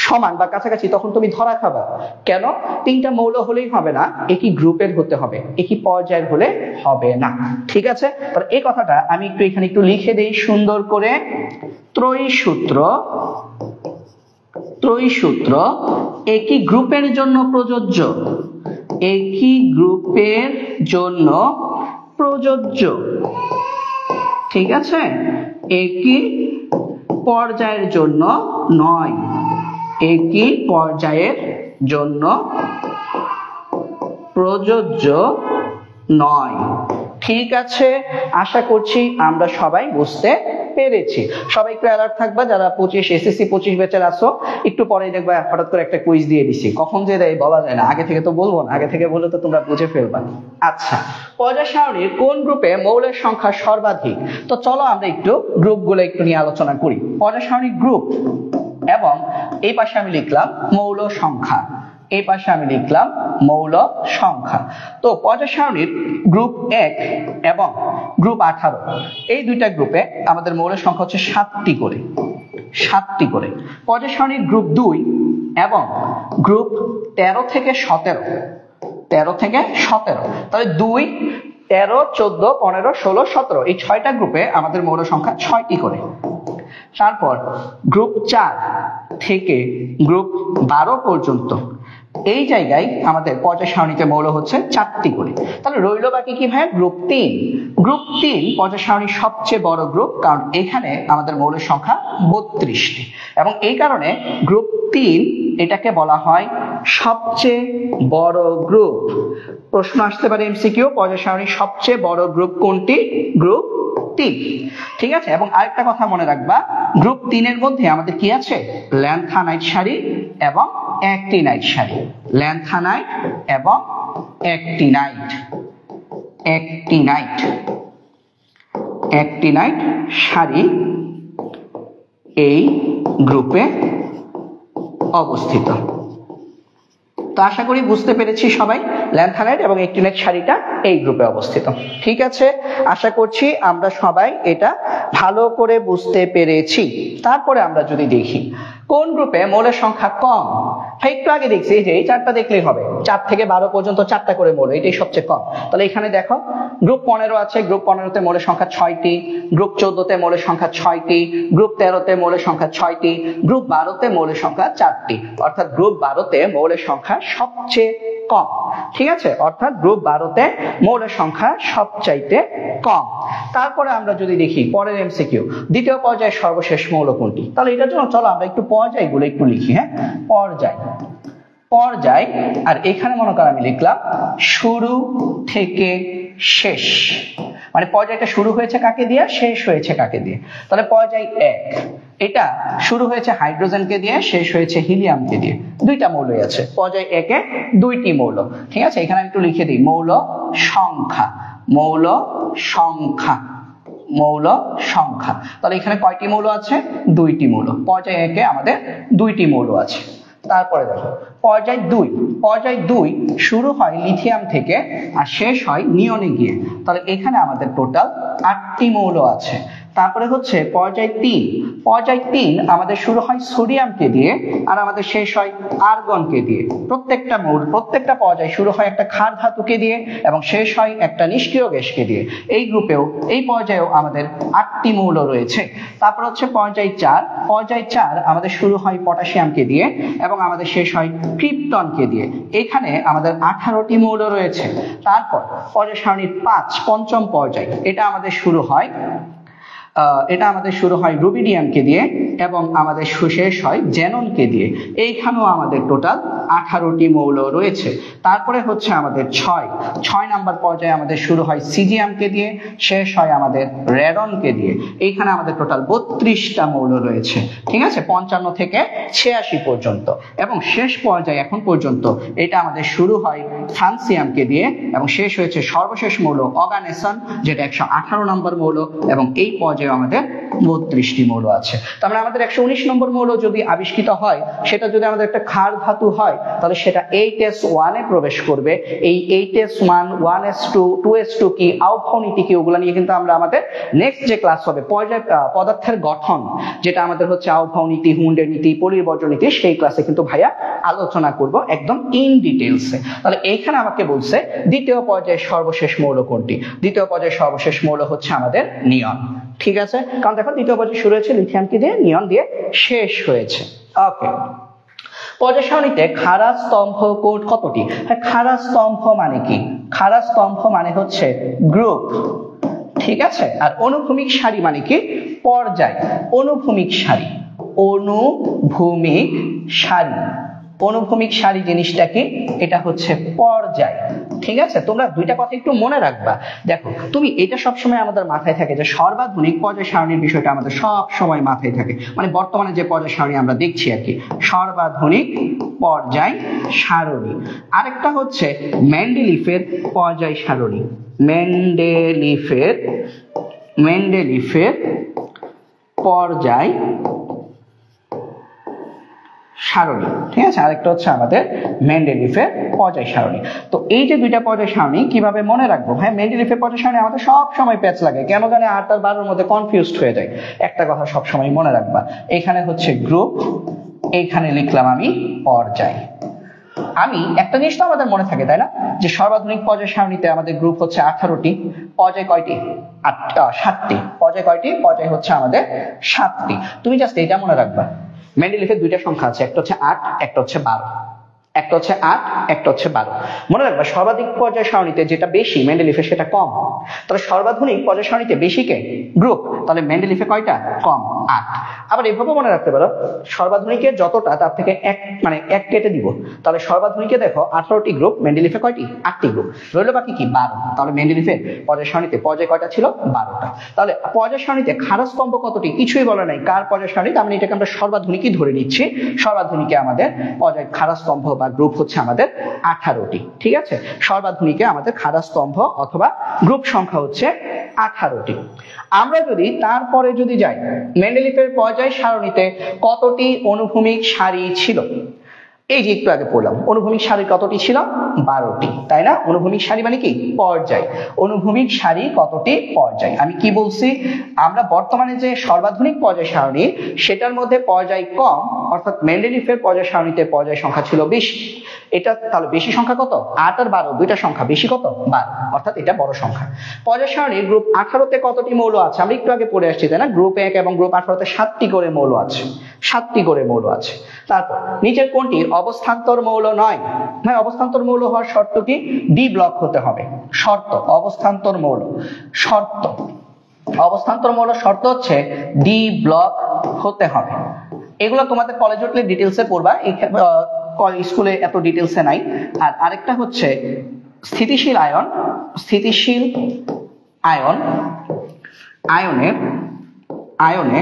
সমান বা কাছাকাছি, তখন তুমি ধরা খাবা। কেন? তিনটা মৌল হলেই হবে না, একই গ্রুপের হতে হবে, একই পর্যায়ের হলে হবে না। ঠিক আছে? তাহলে এই কথাটা আমি একটু এখানে একটু লিখে দেই সুন্দর করে। ত্রয়ী সূত্র একই গ্রুপের জন্য প্রযোজ্য, একই গ্রুপের জন্য প্রযোজ্য। ঠিক আছে? একই পর্যায়ের জন্য নয়, একই পর্যায়ের জন্য প্রযোজ্য নয়। ঠিক আছে, আশা করছি আমরা সবাই বুঝতে পেরেছি। সবাই একটু অ্যালার্ট থাকবা যারা 25 এসএসসি 25 ব্যাচের আছো। একটু পরেই দেখবা হঠাৎ করে একটা কুইজ দিয়ে দিছি, কখন যে দেয় বলা যায় না, আগে থেকে তো বলবো না, আগে থেকে বলে তো তোমরা বুঝে ফেলবা। আচ্ছা, পর্যায় সারণীর কোন গ্রুপে মৌলের সংখ্যা সর্বাধিক? তো চলো আমরা একটু গ্রুপগুলো একটু নিয়ে আলোচনা করি। পর্যায় সারণীর গ্রুপ, এবং এই পাশে আমি লিখলাম মৌল সংখ্যা, এই পাশে আমি লিখলাম মৌল সংখ্যা। তো পর্যায় সারণীর গ্রুপ 1 এবং গ্রুপ 18, এই দুইটা গ্রুপে আমাদের মৌলের সংখ্যা হচ্ছে 7টি করে। পর্যায় সারণীর গ্রুপ 2 এবং গ্রুপ 13 থেকে 17, তাহলে 2, 13, 14, 15, 16, 17 এই 6টা গ্রুপে আমাদের মৌল সংখ্যা 6টি করে। তারপর গ্রুপ 4 থেকে গ্রুপ 12 পর্যন্ত এই জায়গায় আমাদের পর্যায় সারণীতে মৌল হচ্ছে 4টি করে। তাহলে রইল বাকি কি ভাই? গ্রুপ 3। গ্রুপ 3 পর্যায় সারণীর সবচেয়ে বড় গ্রুপ, কারণ এখানে আমাদের মৌলের সংখ্যা 32টি, এবং এই কারণে গ্রুপ 3 এটাকে বলা হয় সবচেয়ে বড় গ্রুপ। প্রশ্ন আসতে পারে এমসিকিউ, পর্যায় সারণীর সবচেয়ে বড় গ্রুপ কোনটি? গ্রুপ 3। ঠিক আছে? এবং আরেকটা কথা মনে রাখবা, গ্রুপ 3 এর মধ্যে আমাদের কি আছে? ল্যান্থানাইট সারি এবং অ্যাক্টিনাইট সারি, ল্যান্থানাইট এবং অ্যাক্টিনাইট সারি এই গ্রুপে অবস্থিত। তো আশা করি বুঝতে পেরেছি সবাই, ল্যান্থানাইট এবং অ্যাক্টিনাইট সারিটা এই গ্রুপে অবস্থিত। ঠিক আছে, আশা করছি আমরা সবাই এটা ভালো করে বুঝতে পেরেছি। তারপরে আমরা যদি দেখি কোন গ্রুপে মৌলের সংখ্যা কম। ভাই একটু আগে দেখছি যে এই 4টা দেখলেই হবে, 4 থেকে 12 পর্যন্ত 4টা করে মৌল, এটাই সবচেয়ে কম। তাহলে এখানে দেখো গ্রুপ 15 আছে, গ্রুপ 15তে মৌলের সংখ্যা 6টি, গ্রুপ 14তে মৌলের সংখ্যা 6টি, গ্রুপ 13তে মৌলের সংখ্যা 6টি, গ্রুপ 12তে মৌলের সংখ্যা 4টি, অর্থাৎ গ্রুপ 12তে মৌলের সংখ্যা সবচেয়ে কম। ঠিক আছে? অর্থাৎ গ্রুপ 12তে মৌলের সংখ্যা সবচাইতে কম। তারপরে আমরা যদি দেখি পরের এমসিকিউ, দ্বিতীয় পর্যায়ের সর্বশেষ মৌল কোনটি? তাহলে এটার জন্য চলো আমরা একটু পর্যায়গুলো একটু লিখি। হ্যাঁ, পর্যায়, আর এখানে মনে করো আমি লিখলাম শুরু থেকে শেষ, মানে পর্যায়টা শুরু হয়েছে কাকে দিয়ে, শেষ হয়েছে কাকে দিয়ে। তাহলে পর্যায় 1, এটা শুরু হয়েছে হাইড্রোজেনকে দিয়ে, শেষ হয়েছে হিলিয়ামকে দিয়ে, দুইটা মৌলই আছে। পর্যায় 1-এ 2টি মৌল। ঠিক আছে, এখানে আমি একটু লিখে দিই মৌল সংখ্যা। তাহলে এখানে কয়টি মৌল আছে? 2টি মৌল। পর্যায় 1-এ আমাদের 2টি মৌল আছে। তারপরে দেখো পর্যায় 2 শুরু হয় লিথিয়াম থেকে আর শেষ হয় নিয়নে গিয়ে, তাহলে এখানে আমাদের টোটাল 8টি মৌল আছে। তারপরে হচ্ছে পর্যায় 3 আমাদের শুরু হয় সোডিয়ামকে দিয়ে আর আমাদের শেষ হয় আর্গনকে দিয়ে। প্রত্যেকটা পর্যায় শুরু হয় একটা ক্ষার ধাতুকে দিয়ে এবং শেষ হয় একটা নিষ্ক্রিয় গ্যাসকে দিয়ে। এই পর্যায়েও আমাদের 8টি মৌল রয়েছে। তারপর হচ্ছে পর্যায় 4 আমাদের শুরু হয় পটাশিয়ামকে দিয়ে এবং আমাদের শেষ হয় ক্রিপ্টনকে দিয়ে। এখানে আমাদের 18টি মৌল রয়েছে। তারপর পর্যায় সারণীর 5, পঞ্চম পর্যায়, এটা আমাদের শুরু হয় এটা আমাদের শুরু হয় রুবিডিয়ামকে দিয়ে এবং আমাদের শেষ হয় জ্যাননকে দিয়ে। এইখানেও আমাদের টোটাল 18টি মৌল রয়েছে। তারপরে হচ্ছে আমাদের 6 নাম্বার পর্যায়ে আমাদের শুরু হয় সিজিয়ামকে দিয়ে, শেষ হয় আমাদের রেডনকে দিয়ে। এইখানে আমাদের টোটাল 32টা মৌল রয়েছে, ঠিক আছে, 55 থেকে 86 পর্যন্ত। এবং শেষ পর্যায়ে এখন পর্যন্ত এটা আমাদের শুরু হয় ফ্রান্সিয়ামকে দিয়ে এবং শেষ হয়েছে সর্বশেষ মৌল অর্গানেসন, যেটা 118 নম্বর মৌল, এবং এই পর্যায়ে আমাদের 32টি মৌল আছে। তার মানে আমাদের 119 নম্বর মৌল যদি আবিষ্কৃত হয়, সেটা যদি আমাদের একটা ক্ষার ধাতু হয়, তাহলে সেটা 8s1 এ প্রবেশ করবে। এই 8s1, 1s2, 2s2 কি, আউফোনীতি কি, ওগুলো নিয়ে কিন্তু আমরা আমাদের নেক্সট যে ক্লাস হবে পদার্থের গঠন, যেটা আমাদের হচ্ছে আউফোনীতি, হুন্ডের নীতি, পরিবর্জন নীতি, সেই ক্লাসে কিন্তু ভাইয়া আলোচনা করব একদম ইন ডিটেইলসে। তাহলে এইখানে আমাকে বলছে দ্বিতীয় পর্যায়ের সর্বশেষ মৌল কোনটি? দ্বিতীয় পর্যায়ের সর্বশেষ মৌল হচ্ছে আমাদের নিয়ন, ঠিক আছে, কারণ দেখো দ্বিতীয় পর্যায়ে শুরু হয়েছে লিথিয়ামকে দিয়ে, নিয়ন দিয়ে শেষ হয়েছে। ওকে, পর্যায় সারণীতে খাড়া স্তম্ভ কোড কতটি? খাড়া স্তম্ভ মানে কি? খাড়া স্তম্ভ মানে হচ্ছে গ্রুপ, ঠিক আছে। আর অনুভূমিক সারি মানে কি? পর্যায়। অনুভূমিক সারি, অনুভূমিক সারি, অনুভূমিক সারি জিনিসটা কি? এটা হচ্ছে পর্যায়, ঠিক আছে। তোমরা দুইটা কথা একটু মনে রাখবা। দেখো, তুমি এটা সবসময় আমাদের মাথায় থাকে যে সর্বাধুনিক পর্যায় সারণীর বিষয়টা আমাদের সব সময় মাথায় থাকে, মানে বর্তমানে যে পর্যায় সারণী আমরা দেখছি আর কি, সর্বাধুনিক পর্যায় সারণী। আরেকটা হচ্ছে মেন্ডেলিফের পর্যায় সারণী, মেন্ডেলিফের পর্যায় সারণী, ঠিক আছে। আরেকটা হচ্ছে আমাদের মেন্ডেলিফের পর্যায় সারণী। তো এই যে দুইটা পর্যায় সারণী কিভাবে মনে রাখবো? হ্যাঁ, মেন্ডেলিফের পর্যায় সারণী আমাদের সব সময় প্যাচ লাগে, কেন জানে 8 আর 12 এর মধ্যে কনফিউজড হয়ে যায়। একটা কথা সব সময় মনে রাখবা, এখানে হচ্ছে গ্রুপ, এইখানে লিখলাম আমি পর্যায়। আমি একটা জিনিস তো আমাদের মনে থাকে, তাই না, যে সর্বাধুনিক পর্যায় সারণীতে আমাদের গ্রুপ হচ্ছে 18টি, পর্যায় কয়টি? 7টি। পর্যায় কয়টি? পর্যায় হচ্ছে আমাদের 7টি। তুমি জাস্ট এটা মনে রাখবা, মেন্ডেলিফের দুইটা সংখ্যা আছে, একটা হচ্ছে 8, একটা হচ্ছে 12। একটা হচ্ছে 8, একটা হচ্ছে 12। মনে রাখবা, সর্বাধিক পর্যায় সারণীতে যেটা বেশি মেন্ডেলিফে সেটা কম। তাহলে সর্বাধুনিক পর্যায় সারণীতে বেশি কে? গ্রুপ। তাহলে মেন্ডেলিফে কয়টা? কম, 8। আবার এভাবে মনে রাখতে পারো, সর্বাধুনিকের যতটা তার থেকে এক কেটে দিব, তাহলে সর্বাধুনিকে দেখো 18টি গ্রুপ, মেন্ডেলিফে কয়টি? 8টি গ্রুপ, রইল বাকি কি? 12। তাহলে মেন্ডেলিফে পর্যায় সারণীতে পর্যায় কয়টা ছিল? 12টা। তাহলে পর্যায় সারণীতে খাড়া স্তম্ভ কতটি? কিছুই বলা নাই। কার পর্যায় সারণীতে? আমি এটাকে আমরা সর্বাধুনিকই ধরে নিচ্ছি। সর্বাধুনিকে আমাদের পর্যায় খাড়া স্তম্ভ বা গ্রুপ হচ্ছে আমাদের 18টি, ঠিক আছে। সর্বাধুনিকে আমাদের খাড়া স্তম্ভ অথবা গ্রুপ সংখ্যা হচ্ছে 18টি। আমরা যদি তারপরে যদি যাই, মেন্ডেলিফের পর্যায় সারণীতে কতটি অনুভূমিক সারি ছিল? এই যে একটু আগে পড়লাম, অনুভূমিক সারি কতটি ছিল? 12টি, তাই না? অনুভূমিক সারি মানে কি? পর্যায়। অনুভূমিক সারি কতটি? পর্যায়। আমি কি বলছি? আমরা বর্তমানে যে সর্বাধুনিক পর্যায় সারণী, সেটার মধ্যে পর্যায় কম, অর্থাৎ মেন্ডেলিফের পর্যায় সারণীতে পর্যায় সংখ্যা ছিল বেশি। এটা তাহলে বেশি সংখ্যা কত? 8 আর 12, দুইটা সংখ্যা বেশি কত? 12, অর্থাৎ এটা বড় সংখ্যা। পর্যায় সারণীর গ্রুপ 18তে কতটি মৌল আছে? আমরা একটু আগে পড়ে আসছি, তাই না? গ্রুপ 1 এবং গ্রুপ 18তে 7টি করে মৌল আছে, 7টি করে মৌল আছে। তারপর নিচের কোনটি অবস্থান্তর মৌল নয়? হ্যাঁ, অবস্থান্তর মৌল হওয়ার শর্ত কি? ডি ব্লক হতে হবে। শর্ত, অবস্থান্তর মৌল শর্ত, অবস্থান্তর মৌল শর্ত হচ্ছে ডি ব্লক হতে হবে। এগুলো তোমাদের কলেজে উঠলে ডিটেলসে পড়বা, স্কুলে এত ডিটেলসে নাই। আর আরেকটা হচ্ছে স্থিতিশীল আয়ন, স্থিতিশীল আয়ন, আয়নে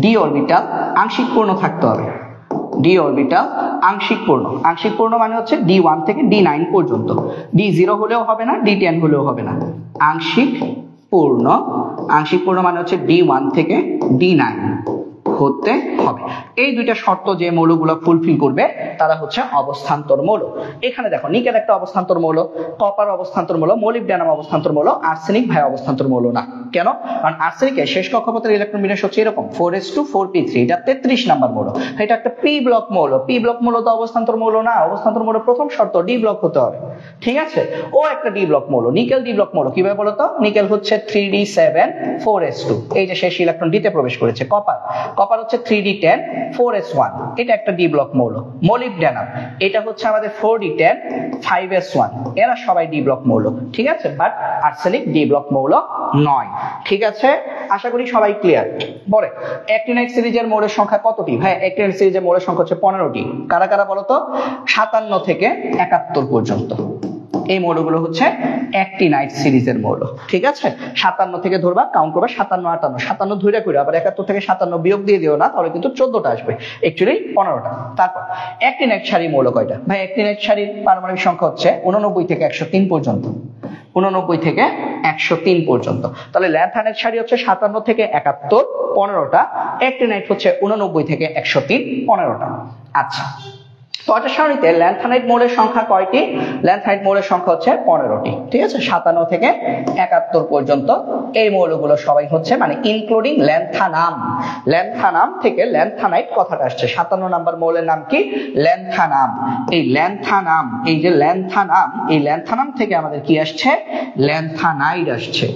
ডি অরবিটাল আংশিক পূর্ণ থাকতে হবে। ডি অরবিটাল আংশিক পূর্ণ, আংশিক পূর্ণ মানে হচ্ছে D1 থেকে D9 পর্যন্ত। D0 হলেও হবে না, D10 হলেও হবে না, আংশিক পূর্ণ। আংশিক পূর্ণ মানে হচ্ছে D1 থেকে D9 হতে হবে। এই দুইটা শর্ত যে মৌলগুলো ফুলফিল করবে তারা হচ্ছে অবস্থান্তর মৌল। এখানে দেখো, নিকেল একটা অবস্থান্তর মৌল, কপার অবস্থান্তর মৌল, মলিবডেনাম অবস্থান্তর মৌল, আর্সেনিক ভাই অবস্থান্তর মৌল না। কেন? কারণ আর্সেনিকের শেষ কক্ষপথের ইলেকট্রন বিন্যাস হচ্ছে এরকম 4s2 4p3, এটা 33 নাম্বার মৌল। এটা একটা পি ব্লক মৌল। পি ব্লক মৌল তো অবস্থান্তর মৌল না। অবস্থান্তর মৌল প্রথম শর্ত ডি ব্লক হতে হবে, ঠিক আছে। ও একটা ডি ব্লক মৌল, নিকেল ডি ব্লক মৌল। কিভাবে বলতো? নিকেল হচ্ছে 3d7 4s2, এই যে শেষ ইলেকট্রন ডিতে প্রবেশ করেছে। কপার কপার হচ্ছে 3d10 4s1, এটা একটা ডি ব্লক মৌল। মলিবডেনাম এটা হচ্ছে আমাদের 4d10 5s1, এরা সবাই ডি ব্লক মৌল, ঠিক আছে। বাট আর্সেনিক ডি ব্লক মৌল নয়, ঠিক আছে। আশা করি সবাই ক্লিয়ার। পরে অ্যাক্টিনাইট সিরিজের মৌলের সংখ্যা কতটি? ভাই অ্যাক্টিনাইট সিরিজের মৌলের সংখ্যা হচ্ছে 15টি। কারা কারা বলতো? 57 থেকে 71 পর্যন্ত এই মৌলগুলো হচ্ছে অ্যাক্টিনাইট সিরিজের মৌল, ঠিক আছে। 57 থেকে ধরবা, কাউন্ট করবা 57 58, 57 ধরে করে আবার 71 থেকে 57 বিয়োগ দিয়ে দিও না, তাহলে কিন্তু 14টা আসবে, অ্যাকচুয়ালি 15টা। তারপর অ্যাক্টিনাইট সারির মৌল কয়টা? ভাই অ্যাক্টিনাইট সারির পারমাণবিক সংখ্যা হচ্ছে 89 থেকে 103 পর্যন্ত, 89 থেকে 103 পর্যন্ত। তাহলে ল্যান্থানাইট সারি হচ্ছে 57 থেকে 71 15টা, অ্যাক্টিনাইট হচ্ছে 89 থেকে 103 15টা। আচ্ছা, পর্যায় সারণীতে ল্যান্থানাইট মৌলের সংখ্যা কয়টি? ল্যান্থানাইট মৌলের সংখ্যা হচ্ছে 15টি, ঠিক আছে। 57 থেকে 71 পর্যন্ত এই মৌলগুলো সবাই হচ্ছে মানে ইনক্লুডিং ল্যান্থানাম। ল্যান্থানাম থেকে ল্যান্থানাইট কথাটা আসছে। 57 নাম্বার মৌলের নাম কি? ল্যান্থানাম। এই ল্যান্থানাম, এই যে ল্যান্থানাম, এই ল্যান্থানাম থেকে আমাদের কি আসছে? ল্যান্থানাইড আসছে।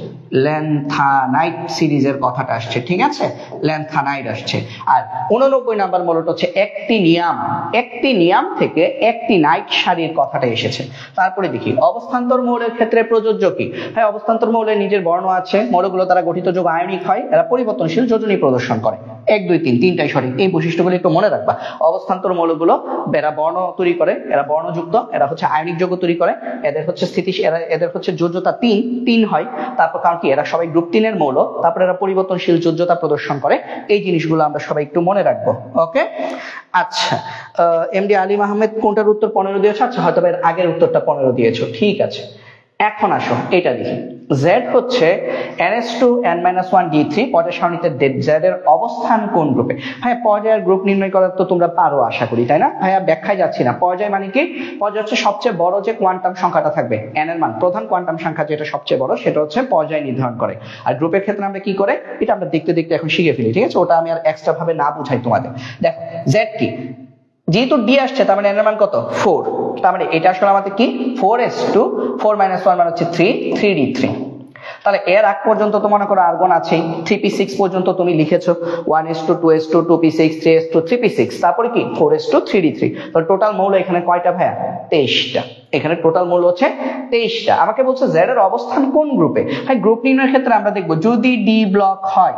ল্যান্থানাইট সিরিজের কথাটা আসছে, ঠিক আছে। ল্যান্থানাইড আসছে। আর 89 নাম্বার মৌলটা হচ্ছে অ্যাক্টিনিয়াম। অ্যাক্টিনিয়াম থেকে অ্যাক্টিনাইট সারির কথাটা এসেছে। তারপরে দেখি অবস্থান্তর মৌলের ক্ষেত্রে প্রযোজ্য কি? হ্যাঁ, অবস্থান্তর মৌলের নিজের বর্ণ আছে। মৌলগুলো দ্বারা গঠিত যৌগ আয়নিক হয়, এরা পরিবর্তনশীল যোজনী প্রদর্শন করে। 1 2 3 তিনটাই সঠিক। এই বৈশিষ্ট্যগুলো একটু মনে রাখবা। অবস্থান্তর মৌলগুলো এরা বর্ণ তৈরি করে, এরা বর্ণযুক্ত, এরা হচ্ছে আয়নিক যৌগ তৈরি করে, এদের হচ্ছে এদের হচ্ছে যোজ্যতা 3 হয়। তারপর কারণ কি? এরা সবাই গ্রুপ 3 এর মৌল। তারপর এরা পরিবর্তনশীল যোজ্যতা প্রদর্শন করে। এই জিনিসগুলো আমরা সবাই একটু মনে রাখবো, ওকে। আচ্ছা, এমডি আলিম আহমেদ কোনটার উত্তর 15 দিয়েছো? আচ্ছা, হয়তো এর আগের উত্তরটা 15 দিয়েছো, ঠিক আছে। এখন আসো এটা দেখি। Z হচ্ছে NH2N-1D3 পর্যায় সারণীতে Z এর অবস্থান কোন গ্রুপে? ভাইয়া পর্যায়ের গ্রুপ নির্ণয় করা তো তোমরা পারো আশা করি, তাই না? ভাইয়া ব্যাখ্যায় যাচ্ছি না। পর্যায় মানে কি? পর্যায় হচ্ছে সবচেয়ে বড় যে কোয়ান্টাম সংখ্যাটা থাকবে, n এর মান, প্রধান কোয়ান্টাম সংখ্যা যেটা সবচেয়ে বড়, সেটা হচ্ছে পর্যায় নির্ধারণ করে। আর গ্রুপের ক্ষেত্রে আমরা কি করে এটা আমরা দেখতে দেখতে এখন শিখে ফেলি, ঠিক আছে। ওটা আমি আর এক্সট্রা ভাবে না বুঝাই তোমাদের। দেখো Z কি? যেহেতু ডি আসছে তার মানে এর মান কত? 4। তার মানে এটা আসলে আমাদের কি? 4s2 4 - 1 মানে হচ্ছে 3 3d3। তাহলে এর আগ পর্যন্ত তো মনে করো আর্গন আছেই। 3p6 পর্যন্ত তুমি লিখেছো 1s2 2s2 2p6 3s2 3p6, তারপরে কি 4s2 3d3। তাহলে টোটাল মৌল এখানে কয়টা ভাইয়া? 23টা। এখানে টোটাল মৌল হচ্ছে 23টা। আমাকে বলছে Z এর অবস্থান কোন গ্রুপে? ভাই গ্রুপ নির্ণয়ের ক্ষেত্রে আমরা দেখব যদি ডি ব্লক হয়,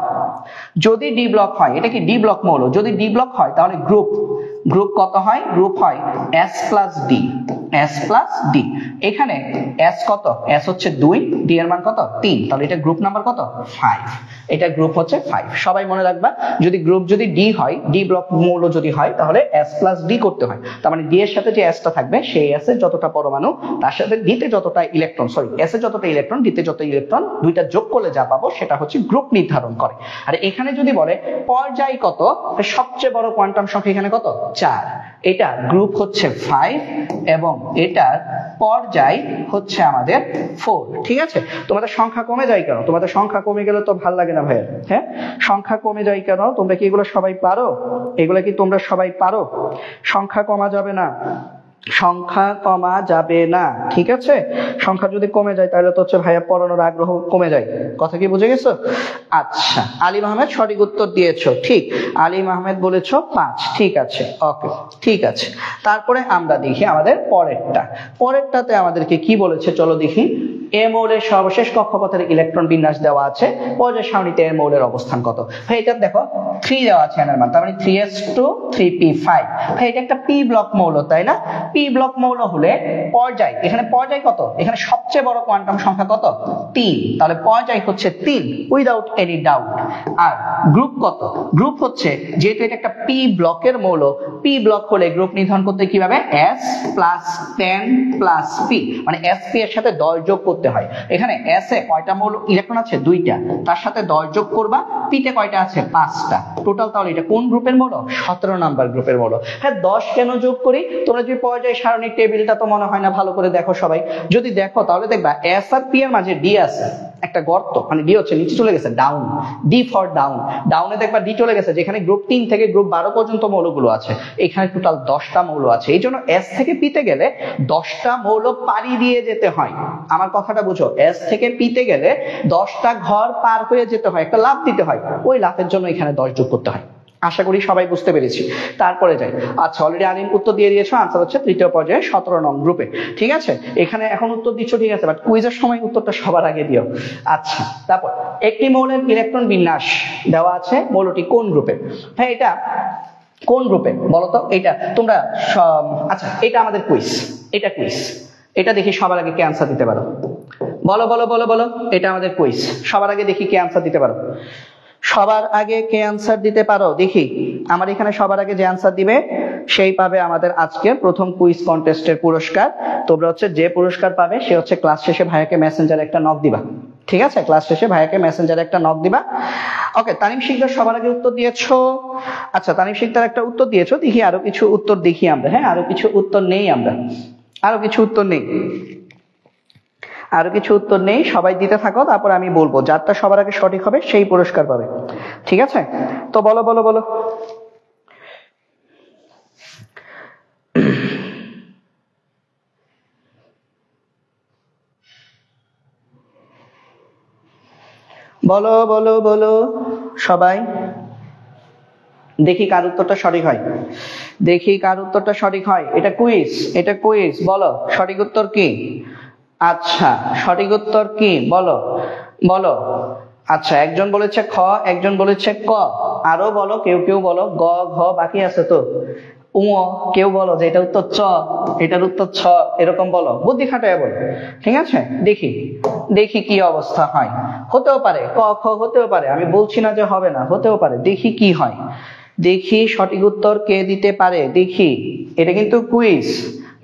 যদি ডি ব্লক হয়, এটা কি ডি ব্লক মৌল? যদি ডি ব্লক হয় তাহলে গ্রুপ কত হয়? গ্রুপ হয় S plus D, S plus D. এখানে S কত? S হচ্ছে 2, ডি এর মান কত? 3। তাহলে এটা গ্রুপ নাম্বার কত? 5। এটা গ্রুপ হচ্ছে 5। সবাই মনে রাখবা, যদি গ্রুপ যদি ডি হয়, ডি ব্লক মৌল যদি হয়, তাহলে S প্লাস ডি করতে হয়। তার মানে ডি এর সাথে যে S টা থাকবে, সেই S এর যতটা পরমাণু, তার সাথে ডিতে যতটা ইলেকট্রন, সরি S এর যতটা ইলেকট্রন, ডিতে যত ইলেকট্রন, দুইটা যোগ করলে যা পাবো সেটা হচ্ছে গ্রুপ নির্ধারণ করে। আর এখানে যদি বলে পর্যায় কত, সবচেয়ে বড় কোয়ান্টাম সংখ্যা এখানে কত? 4। এটা গ্রুপ হচ্ছে 5 এবং এটার পর্যায় হচ্ছে আমাদের 4, ঠিক আছে। তোমাদের সংখ্যা কমে যায় কেন? তোমাদের সংখ্যা কমে গেলে তো ভাল লাগে না ভাইয়া। হ্যাঁ, সংখ্যা কমে যায় কেন? তোমরা কি এগুলো সবাই পারো? এগুলো কি তোমরা সবাই পারো? সংখ্যা কমা যাবে না, সংখ্যা কমা যাবে না, ঠিক আছে। সংখ্যা যদি কমে যায় তাহলে তো হচ্ছে ভাইয়া পড়ানোর আগ্রহ কমে যায়। কথা কি বুঝে গেছো? আচ্ছা, আলিম আহমেদ সঠিক উত্তর দিয়েছো, ঠিক। আলিম আহমেদ বলেছো 5, ঠিক আছে, ওকে, ঠিক আছে। তারপরে আমরা দেখি আমাদের পরেরটাতে আমাদেরকে কি বলেছে, চলো দেখি। এ মৌলের সর্বশেষ কক্ষপথের ইলেকট্রন বিন্যাস দেওয়া আছে। পর্যায় সারণীতে এ মৌলের অবস্থান কত? ভাই এটা দেখো 3 দেওয়া আছে এর মান, তার মানে 3s2 3p5। ভাই এটা একটা পি ব্লক মৌল, তাই না? পি ব্লক মৌল হলে পর্যায়, এখানে পর্যায় কত? এখানে সবচেয়ে বড় কোয়ান্টাম সংখ্যা কত? 3। তাহলে পর্যায় হচ্ছে 3 উইদাউট এনি ডাউট। আর গ্রুপ কত? গ্রুপ হচ্ছে, যেহেতু এটা একটা পি ব্লকের মৌল, পি ব্লক হলে গ্রুপ নির্ধারণ করতে কিভাবে? S প্লাস 10 প্লাস p, মানে sp এর সাথে 10 যোগ করতে হয়। এখানে S এ কয়টা মৌল ইলেকট্রন আছে? 2টা, তার সাথে 10 যোগ করবা। p তে কয়টা আছে? 5টা টোটাল। তাহলে এটা কোন গ্রুপের মৌল? 17 নাম্বার গ্রুপের মৌল। হ্যাঁ, 10 কেন যোগ করি? তোমরা যদি পর্যায় সারণীর টেবিলটা তো মনে হয় না ভালো করে দেখো সবাই। যদি দেখো তাহলে দেখবা S আর P এর মাঝে D আছে, একটা গর্ত, মানে ডি হচ্ছে নিচে চলে গেছে, ডাউন, ডি ফর ডাউন। ডাউনে দেখবা ডি চলে গেছে, যেখানে গ্রুপ 3 থেকে গ্রুপ 12 পর্যন্ত মৌলগুলো আছে। এখানে টোটাল 10টা মৌল আছে। এই জন্য এস থেকে পিতে গেলে 10টা মৌল পাড়ি দিয়ে যেতে হয়। আমার কথাটা বুঝো, এস থেকে পিতে গেলে 10টা ঘর পার হয়ে যেতে হয়, একটা লাফ দিতে হয়। ওই লাফের জন্য এখানে 10 যোগ করতে হয়। আশা করি সবাই বুঝতে পেরেছি। তারপরে যাই। আচ্ছা, অলরেডি আলিম উত্তর দিয়ে দিয়েছো, আনসার হচ্ছে তৃতীয় পর্যায়ে 17 নং গ্রুপে। ঠিক আছে, এখানে এখন উত্তর দিচ্ছ ঠিক আছে, বাট কুইজের সময় উত্তরটা সবার আগে দিও। আচ্ছা, তারপর একটি মৌলের ইলেকট্রন বিন্যাস দেওয়া আছে, মৌলটি কোন গ্রুপে? হ্যাঁ, এটা কোন গ্রুপে বলতো? এটা তোমরা আচ্ছা, এটা আমাদের কুইজ, এটা কুইজ, এটা দেখি সবার আগে কে আনসার দিতে পারো। বলো বলো বলো বলো, এটা আমাদের কুইজ, সবার আগে দেখি কে আনসার দিতে পারো। সবার আগে কে আনসার দিতে পারো দেখি। আমার এখানে সবার আগে যে আনসার দিবে সেই পাবে আমাদের আজকের প্রথম কুইজ কন্টেস্টের পুরস্কার। তোমরা হচ্ছে যে পুরস্কার পাবে সে হচ্ছে ক্লাস শেষে ভাইয়াকে মেসেঞ্জারে একটা নক দিবা। ঠিক আছে, ক্লাস শেষে ভাইয়াকে মেসেঞ্জারে একটা নক দিবা। ওকে, তানিম শিকদার সবার আগে উত্তর দিয়েছো। আচ্ছা, তানিম শিকদার একটা উত্তর দিয়েছো, দেখি আরো কিছু উত্তর দেখি আমরা। হ্যাঁ, আরো কিছু উত্তর নেই আমরা, আরো কিছু উত্তর নেই, আরো কিছু উত্তর নেই। সবাই দিতে থাকো, তারপর আমি বলবো, যারটা সবার আগে সঠিক হবে সেই পুরস্কার পাবে। ঠিক আছে, তো বলো বলো বলো। বলো বলো বলো সবাই, দেখি কার উত্তরটা সঠিক হয়, দেখি কার উত্তরটা সঠিক হয়। এটা কুইজ, এটা কুইজ, বলো সঠিক উত্তর কি? আচ্ছা, সঠিক উত্তর কি বলো বলো। আচ্ছা, একজন বলেছে খ, একজন বলেছে ক, আরো বলো, কেউ কেউ বলো গ ঘ, বাকি আছে তো উ, কেউ বলো যে এটা উত্তর চ, এটার উত্তর ছ, এরকম বলো, বুদ্ধি খাটায় বলো। ঠিক আছে, দেখি দেখি কি অবস্থা হয়। হতেও পারে ক খ, হতেও পারে, আমি বলছি না যে হবে না, হতেও পারে, দেখি কি হয়, দেখি সঠিক উত্তর কে দিতে পারে দেখি। এটা কিন্তু কুইজ,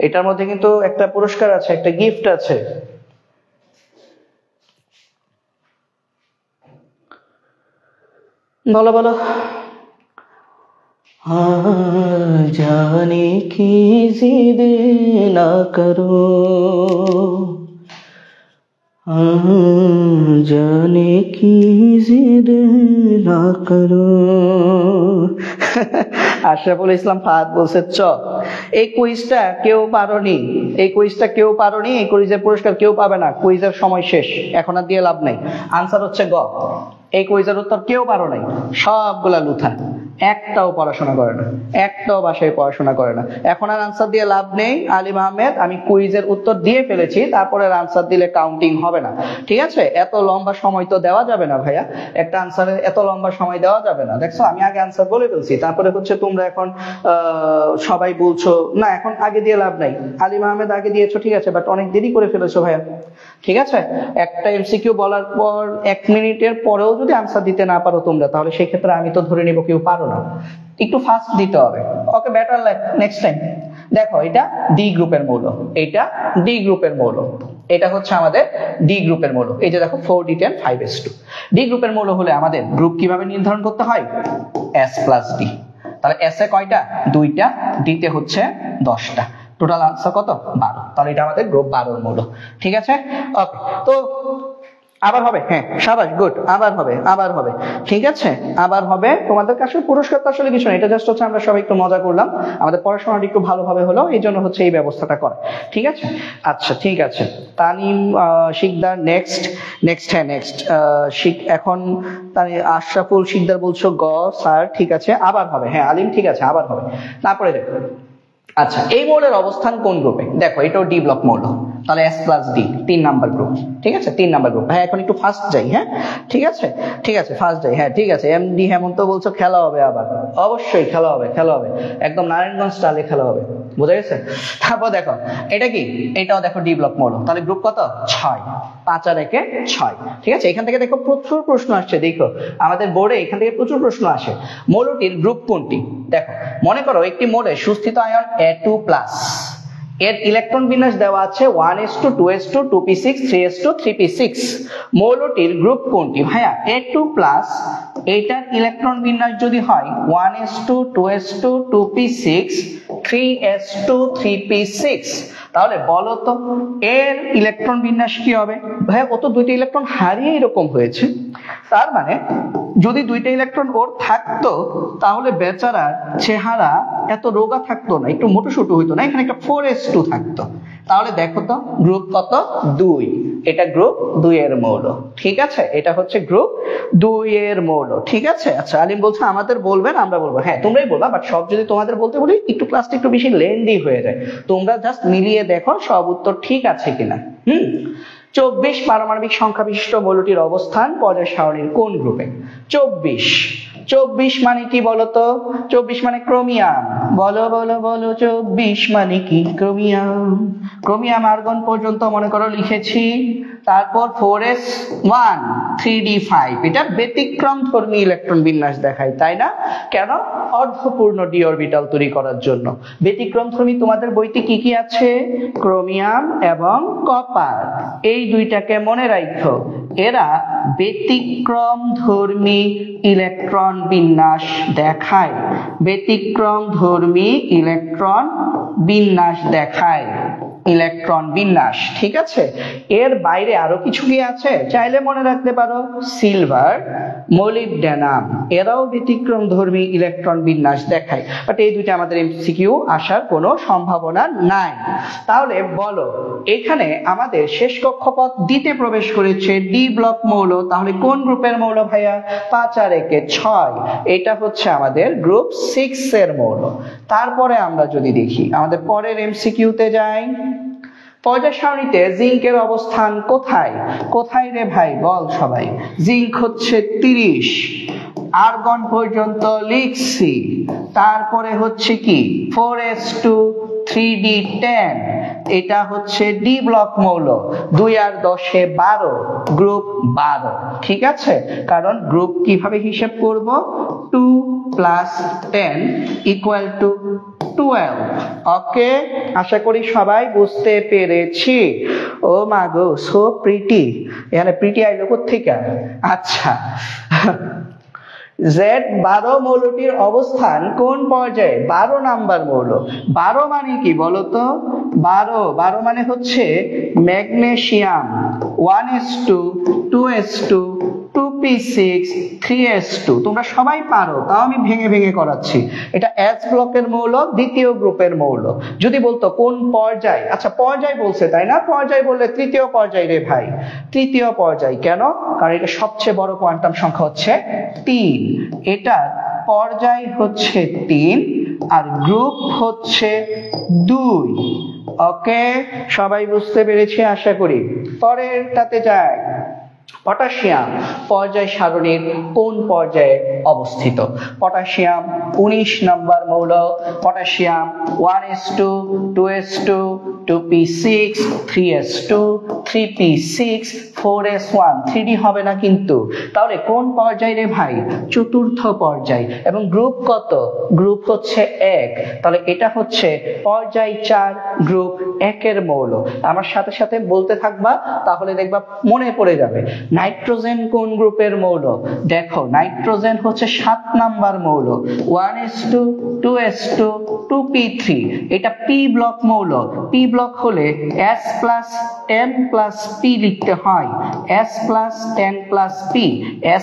এটার মধ্যে কিন্তু একটা পুরস্কার আছে, একটা গিফট আছে। বলো বলো। जाने की जिद ना करो, जाने की जिद ना करो। আশরাফুল ইসলাম ফাহাদ বলছে চ। এই কুইজটা কেউ পারোনি, এই কুইজটা কেউ পারোনি, এই কুইজের পুরস্কার কেউ পাবে না, কুইজের সময় শেষ, এখন আর দিয়ে লাভ নাই। আনসার হচ্ছে গ। এই কুইজের উত্তর কেউ পারো নাই, সবগুলা লুথা, একটাও পড়াশোনা করে না, একটাও বাসায় পড়াশোনা করে না। এখন আর আনসার দিয়ে লাভ নেই আলিম আহমেদ, আমি কুইজের উত্তর দিয়ে ফেলেছি, তারপরে আনসার দিলে কাউন্টিং হবে না। ঠিক আছে, এত লম্বা সময় তো দেওয়া যাবে না ভাইয়া, একটা আনসারে এত লম্বা সময় দেওয়া যাবে না। দেখছো, আমি আগে আনসার বলে ফেলছি, তারপরে হচ্ছে তোমরা এখন সবাই বলছো না, এখন আগে দিয়ে লাভ নাই। আলিম আহমেদ আগে দিয়েছো ঠিক আছে, বাট অনেক দেরি করে ফেলেছো ভাইয়া। ঠিক আছে, একটা এমসিকিউ বলার পর 1 মিনিটের পরেও যদি আনসার দিতে না পারো তোমরা, তাহলে সেই ক্ষেত্রে আমি তো ধরে নিব কেউ পারো না, একটু ফাস্ট দিতে হবে। ওকে, বেটার লাক নেক্সট টাইম। দেখো, এটা ডি গ্রুপের মৌল, এটা ডি গ্রুপের মৌল, এটা হচ্ছে আমাদের ডি গ্রুপের মৌল। এই যে দেখো 4d10 5s2। ডি গ্রুপের মৌল হলে আমাদের গ্রুপ কিভাবে নির্ধারণ করতে হয়? S+D। তাহলে S এ কয়টা? 2টা, D তে হচ্ছে 10টা, টোটাল আনসার কত? 12। তাহলে এটা আমাদের গ্রুপ 12 মৌল। ঠিক আছে, ওকে, তো আবার হবে, হ্যাঁ সাবাস, গুড, আবার হবে, আবার হবে। ঠিক আছে, আবার হবে। তোমাদের কাছে পুরস্কার তো আসলে কিছু না, এটা জাস্ট হচ্ছে আমরা সবাই একটু মজা করলাম, আমাদের পড়াশোনাটা একটু ভালোভাবে হলো, এই জন্য হচ্ছে এই ব্যবস্থাটা করা। ঠিক আছে, আচ্ছা ঠিক আছে। তানিম শিকদার নেক্সট, হ্যাঁ নেক্সট এখন আশরাফুল শিকদার বলছো গ স্যার, ঠিক আছে, আবার হবে। হ্যাঁ আলিম, ঠিক আছে, আবার হবে। তারপরে দেখো, আচ্ছা এই মৌলের অবস্থান কোন গ্রুপে? দেখো, এটাও ডি ব্লক মৌল, তাহলে S+D 3 নাম্বার গ্রুপ। ঠিক আছে, 3 নাম্বার গ্রুপ। হ্যাঁ, এখন একটু ফাস্ট যাই। হ্যাঁ ঠিক আছে, ঠিক আছে, ফাস্ট যাই। হ্যাঁ ঠিক আছে, এমডি হেমন্ত বলছো খেলা হবে আবার, অবশ্যই খেলা হবে, খেলা হবে, একদম নারায়ণগঞ্জ স্টাইলে খেলা হবে, বোঝা গেছে? তারপর দেখো, এটা কি? এটাও দেখো ডি ব্লক মৌল, তাহলে গ্রুপ কত? 6, 5 আর 1 6। ঠিক আছে, এখান থেকে দেখো প্রচুর প্রশ্ন আসছে, দেখো আমাদের বোর্ডে এখান থেকে প্রচুর প্রশ্ন আসে। মৌলটির গ্রুপ কোনটি? দেখো, মনে করো একটি মৌলে সুস্থিত আয়ন A2+, এর ইলেকট্রন বিন্যাস দেওয়া আছে 1s2 2s2 2p6 3s2 3p6। মৌলটির group কোনটি? ভাইয়া A2+, এটার ইলেকট্রন বিন্যাস যদি হয় 1s2 2s2 2p6 3s2 3p6, তাহলে বলো তো এর ইলেকট্রন বিন্যাস কি হবে? ভাইয়া ও তো 2টি ইলেকট্রন হারিয়ে এরকম হয়েছে, তার মানে যদি দুইটা ইলেকট্রন ওর থাকতো তাহলে বেচারার চেহারা এত রোগা থাকতো না, একটু মোটুসুটু হইতো না, এখানে একটা 4s2 থাকতো। তাহলে দেখো তো গ্রুপ কত? 2। এটা গ্রুপ 2 এর মৌল, ঠিক আছে? এটা হচ্ছে গ্রুপ 2 এর মৌল, ঠিক আছে? আচ্ছা, আলিম বলছে আমাদের বলবেন, আমরা বলবো। হ্যাঁ তোমরাই বলবা, বাট সব যদি তোমাদের বলতে বলি একটু ক্লাসটা একটু বেশি লেন্দি হয়ে যায়। তোমরা জাস্ট মিলিয়ে দেখো সব উত্তর ঠিক আছে কিনা। 24 পারমাণবিক সংখ্যা বিশিষ্ট মৌলটির অবস্থান পর্যায় সারণীর কোন গ্রুপে? 24 মানে কি বলতো? 24 মানে ক্রোমিয়াম। বলো বলো বলো, 24 মানে কি? ক্রোমিয়াম আর্গন পর্যন্ত মনে করো লিখেছি। তারপর 4s1 3d5, এটা ব্যতিক্রম ধর্মী ইলেকট্রন বিন্যাস দেখায়, তাই না? কেন? অর্ধপূর্ণ ডি অরবিটাল তৈরি করার জন্য। ব্যতিক্রম ধর্মী তোমাদের বইতে কি কি আছে? ক্রোমিয়াম এবং কপার, এই দুইটাকে মনে রাখো। এরা ব্যতিক্রম ধর্মী ইলেকট্রন বিন্যাস দেখায়, ব্যতিক্রম ধর্মী ইলেকট্রন বিন্যাস দেখায়, ইলেকট্রন বিন্যাস, ঠিক আছে? এর বাইরে আরো কিছু কি আছে চাইলে মনে রাখতে পারো। সিলভার, মলিবডেনাম, এরাও ব্যতিক্রম ধর্মী ইলেকট্রন বিন্যাস দেখায়, বাট এই দুইটা আমাদের এমসিকিউ আসার কোনো সম্ভাবনা নাই। তাহলে বলো, এখানে আমাদের শেষ কক্ষপথ দিতে প্রবেশ করেছে ডি ব্লক মৌল, তাহলে কোন গ্রুপের মৌল ভাইয়া? 5 আর 1 6, এটা হচ্ছে আমাদের গ্রুপ 6 এর মৌল। তারপরে আমরা যদি দেখি আমাদের পরের এমসিকিউতে যাই, পর্যায় সারণীতে জিঙ্কের অবস্থান কোথায়? কোথায় রে ভাই বল সবাই? জিঙ্ক হচ্ছে 30, আর্গন পর্যন্ত লিখছি। তারপরে হচ্ছে কি 4s2 3d10, এটা হচ্ছে ডি ব্লক মৌল। 2 আর 10 12, গ্রুপ 12, ঠিক আছে? কারণ গ্রুপ কিভাবে হিসাব করব? 2 + 10 = 12। ওকে, আশা করি সবাই বুঝতে পেরেছি। ও মা গো, সো প্রিটি। এখানে প্রিটি আইলো কোত্থেকে? আচ্ছা, Z12 মৌলটির অবস্থান কোন পর্যায়ে? 12 নাম্বার মৌল। 12 মানে কি বলতো? 12 মানে হচ্ছে magnesium. 1s2 2s2 2p6 3s2, তোমরা সবাই পারো, তাও আমি ভেঙে ভেঙে করাচ্ছি। এটা S ব্লকের মৌল, দ্বিতীয় গ্রুপের মৌল। যদি বলতো কোন পর্যায়, আচ্ছা পর্যায় বলছে তাই না? পর্যায় বললে তৃতীয় পর্যায় রে ভাই, তৃতীয় পর্যায়। কেন? কারণ এটা সবচেয়ে বড় কোয়ান্টাম সংখ্যা হচ্ছে 3, এটা পর্যায় হচ্ছে 3 আর গ্রুপ হচ্ছে 2। ওকে, সবাই বুঝতে পেরেছে আশা করি। পরেরটাতে যাই, পটাশিয়াম পর্যায় সারণীর কোন পর্যায়ে অবস্থিত? পটাশিয়াম 19 নম্বর মৌল। Potassium 1s2 2s2 2p6 3s2 3p6 4s1, 3d হবে না কিন্তু। তাহলে কোন পর্যায় রে ভাই? চতুর্থ পর্যায়। এবং গ্রুপ কত? গ্রুপ হচ্ছে 1, তাহলে এটা হচ্ছে পর্যায় 4, গ্রুপ 1 এর মৌল। আমার সাথে সাথে বলতে থাকবা, তাহলে দেখবা মনে পড়ে যাবে। নাইট্রোজেন কোন গ্রুপের মৌল? দেখো, নাইট্রোজেন হচ্ছে 7 নাম্বার মৌল। 1s2 2s2 2p3, এটা পি ব্লক মৌল। পি ব্লক হলে s + n + p লিখতে হয়। s + n + p,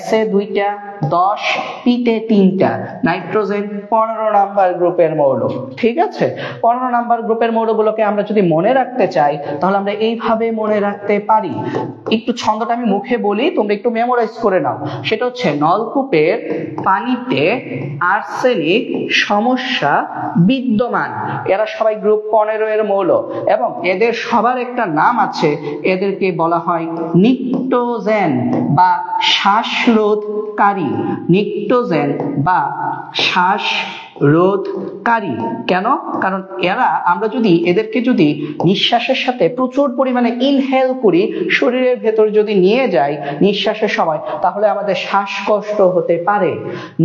s এ 2টা 10, p তে 3টা। নাইট্রোজেন 15 নাম্বার গ্রুপের মৌল, ঠিক আছে? 15 নাম্বার গ্রুপের মৌলগুলোকে আমরা যদি মনে রাখতে চাই তাহলে আমরা এইভাবে মনে রাখতে পারি। একটু ছন্দটা আমি মুখে বলি, তোমরা একটু মেমোরাইজ করে নাও। সেটা হচ্ছে নলকূপের পানিতে আর্সেনিক সমস্যা বিদ্যমান। এরা সবাই গ্রুপ 15 এর মৌল এবং এদের সবার একটা নাম আছে। এদেরকে বলা হয় নিকটোজেন বা শ্বাসরোধকারী। নিকটোজেন বা শ্বাসরোধকারী। কেন? কারণ এরা, আমরা যদি এদেরকে যদি নিঃশ্বাসের সাথে প্রচুর পরিমাণে ইনহেল করি, শরীরের ভেতর যদি নিয়ে যাই নিঃশ্বাসের সময়, তাহলে আমাদের শ্বাসকষ্ট হতে পারে।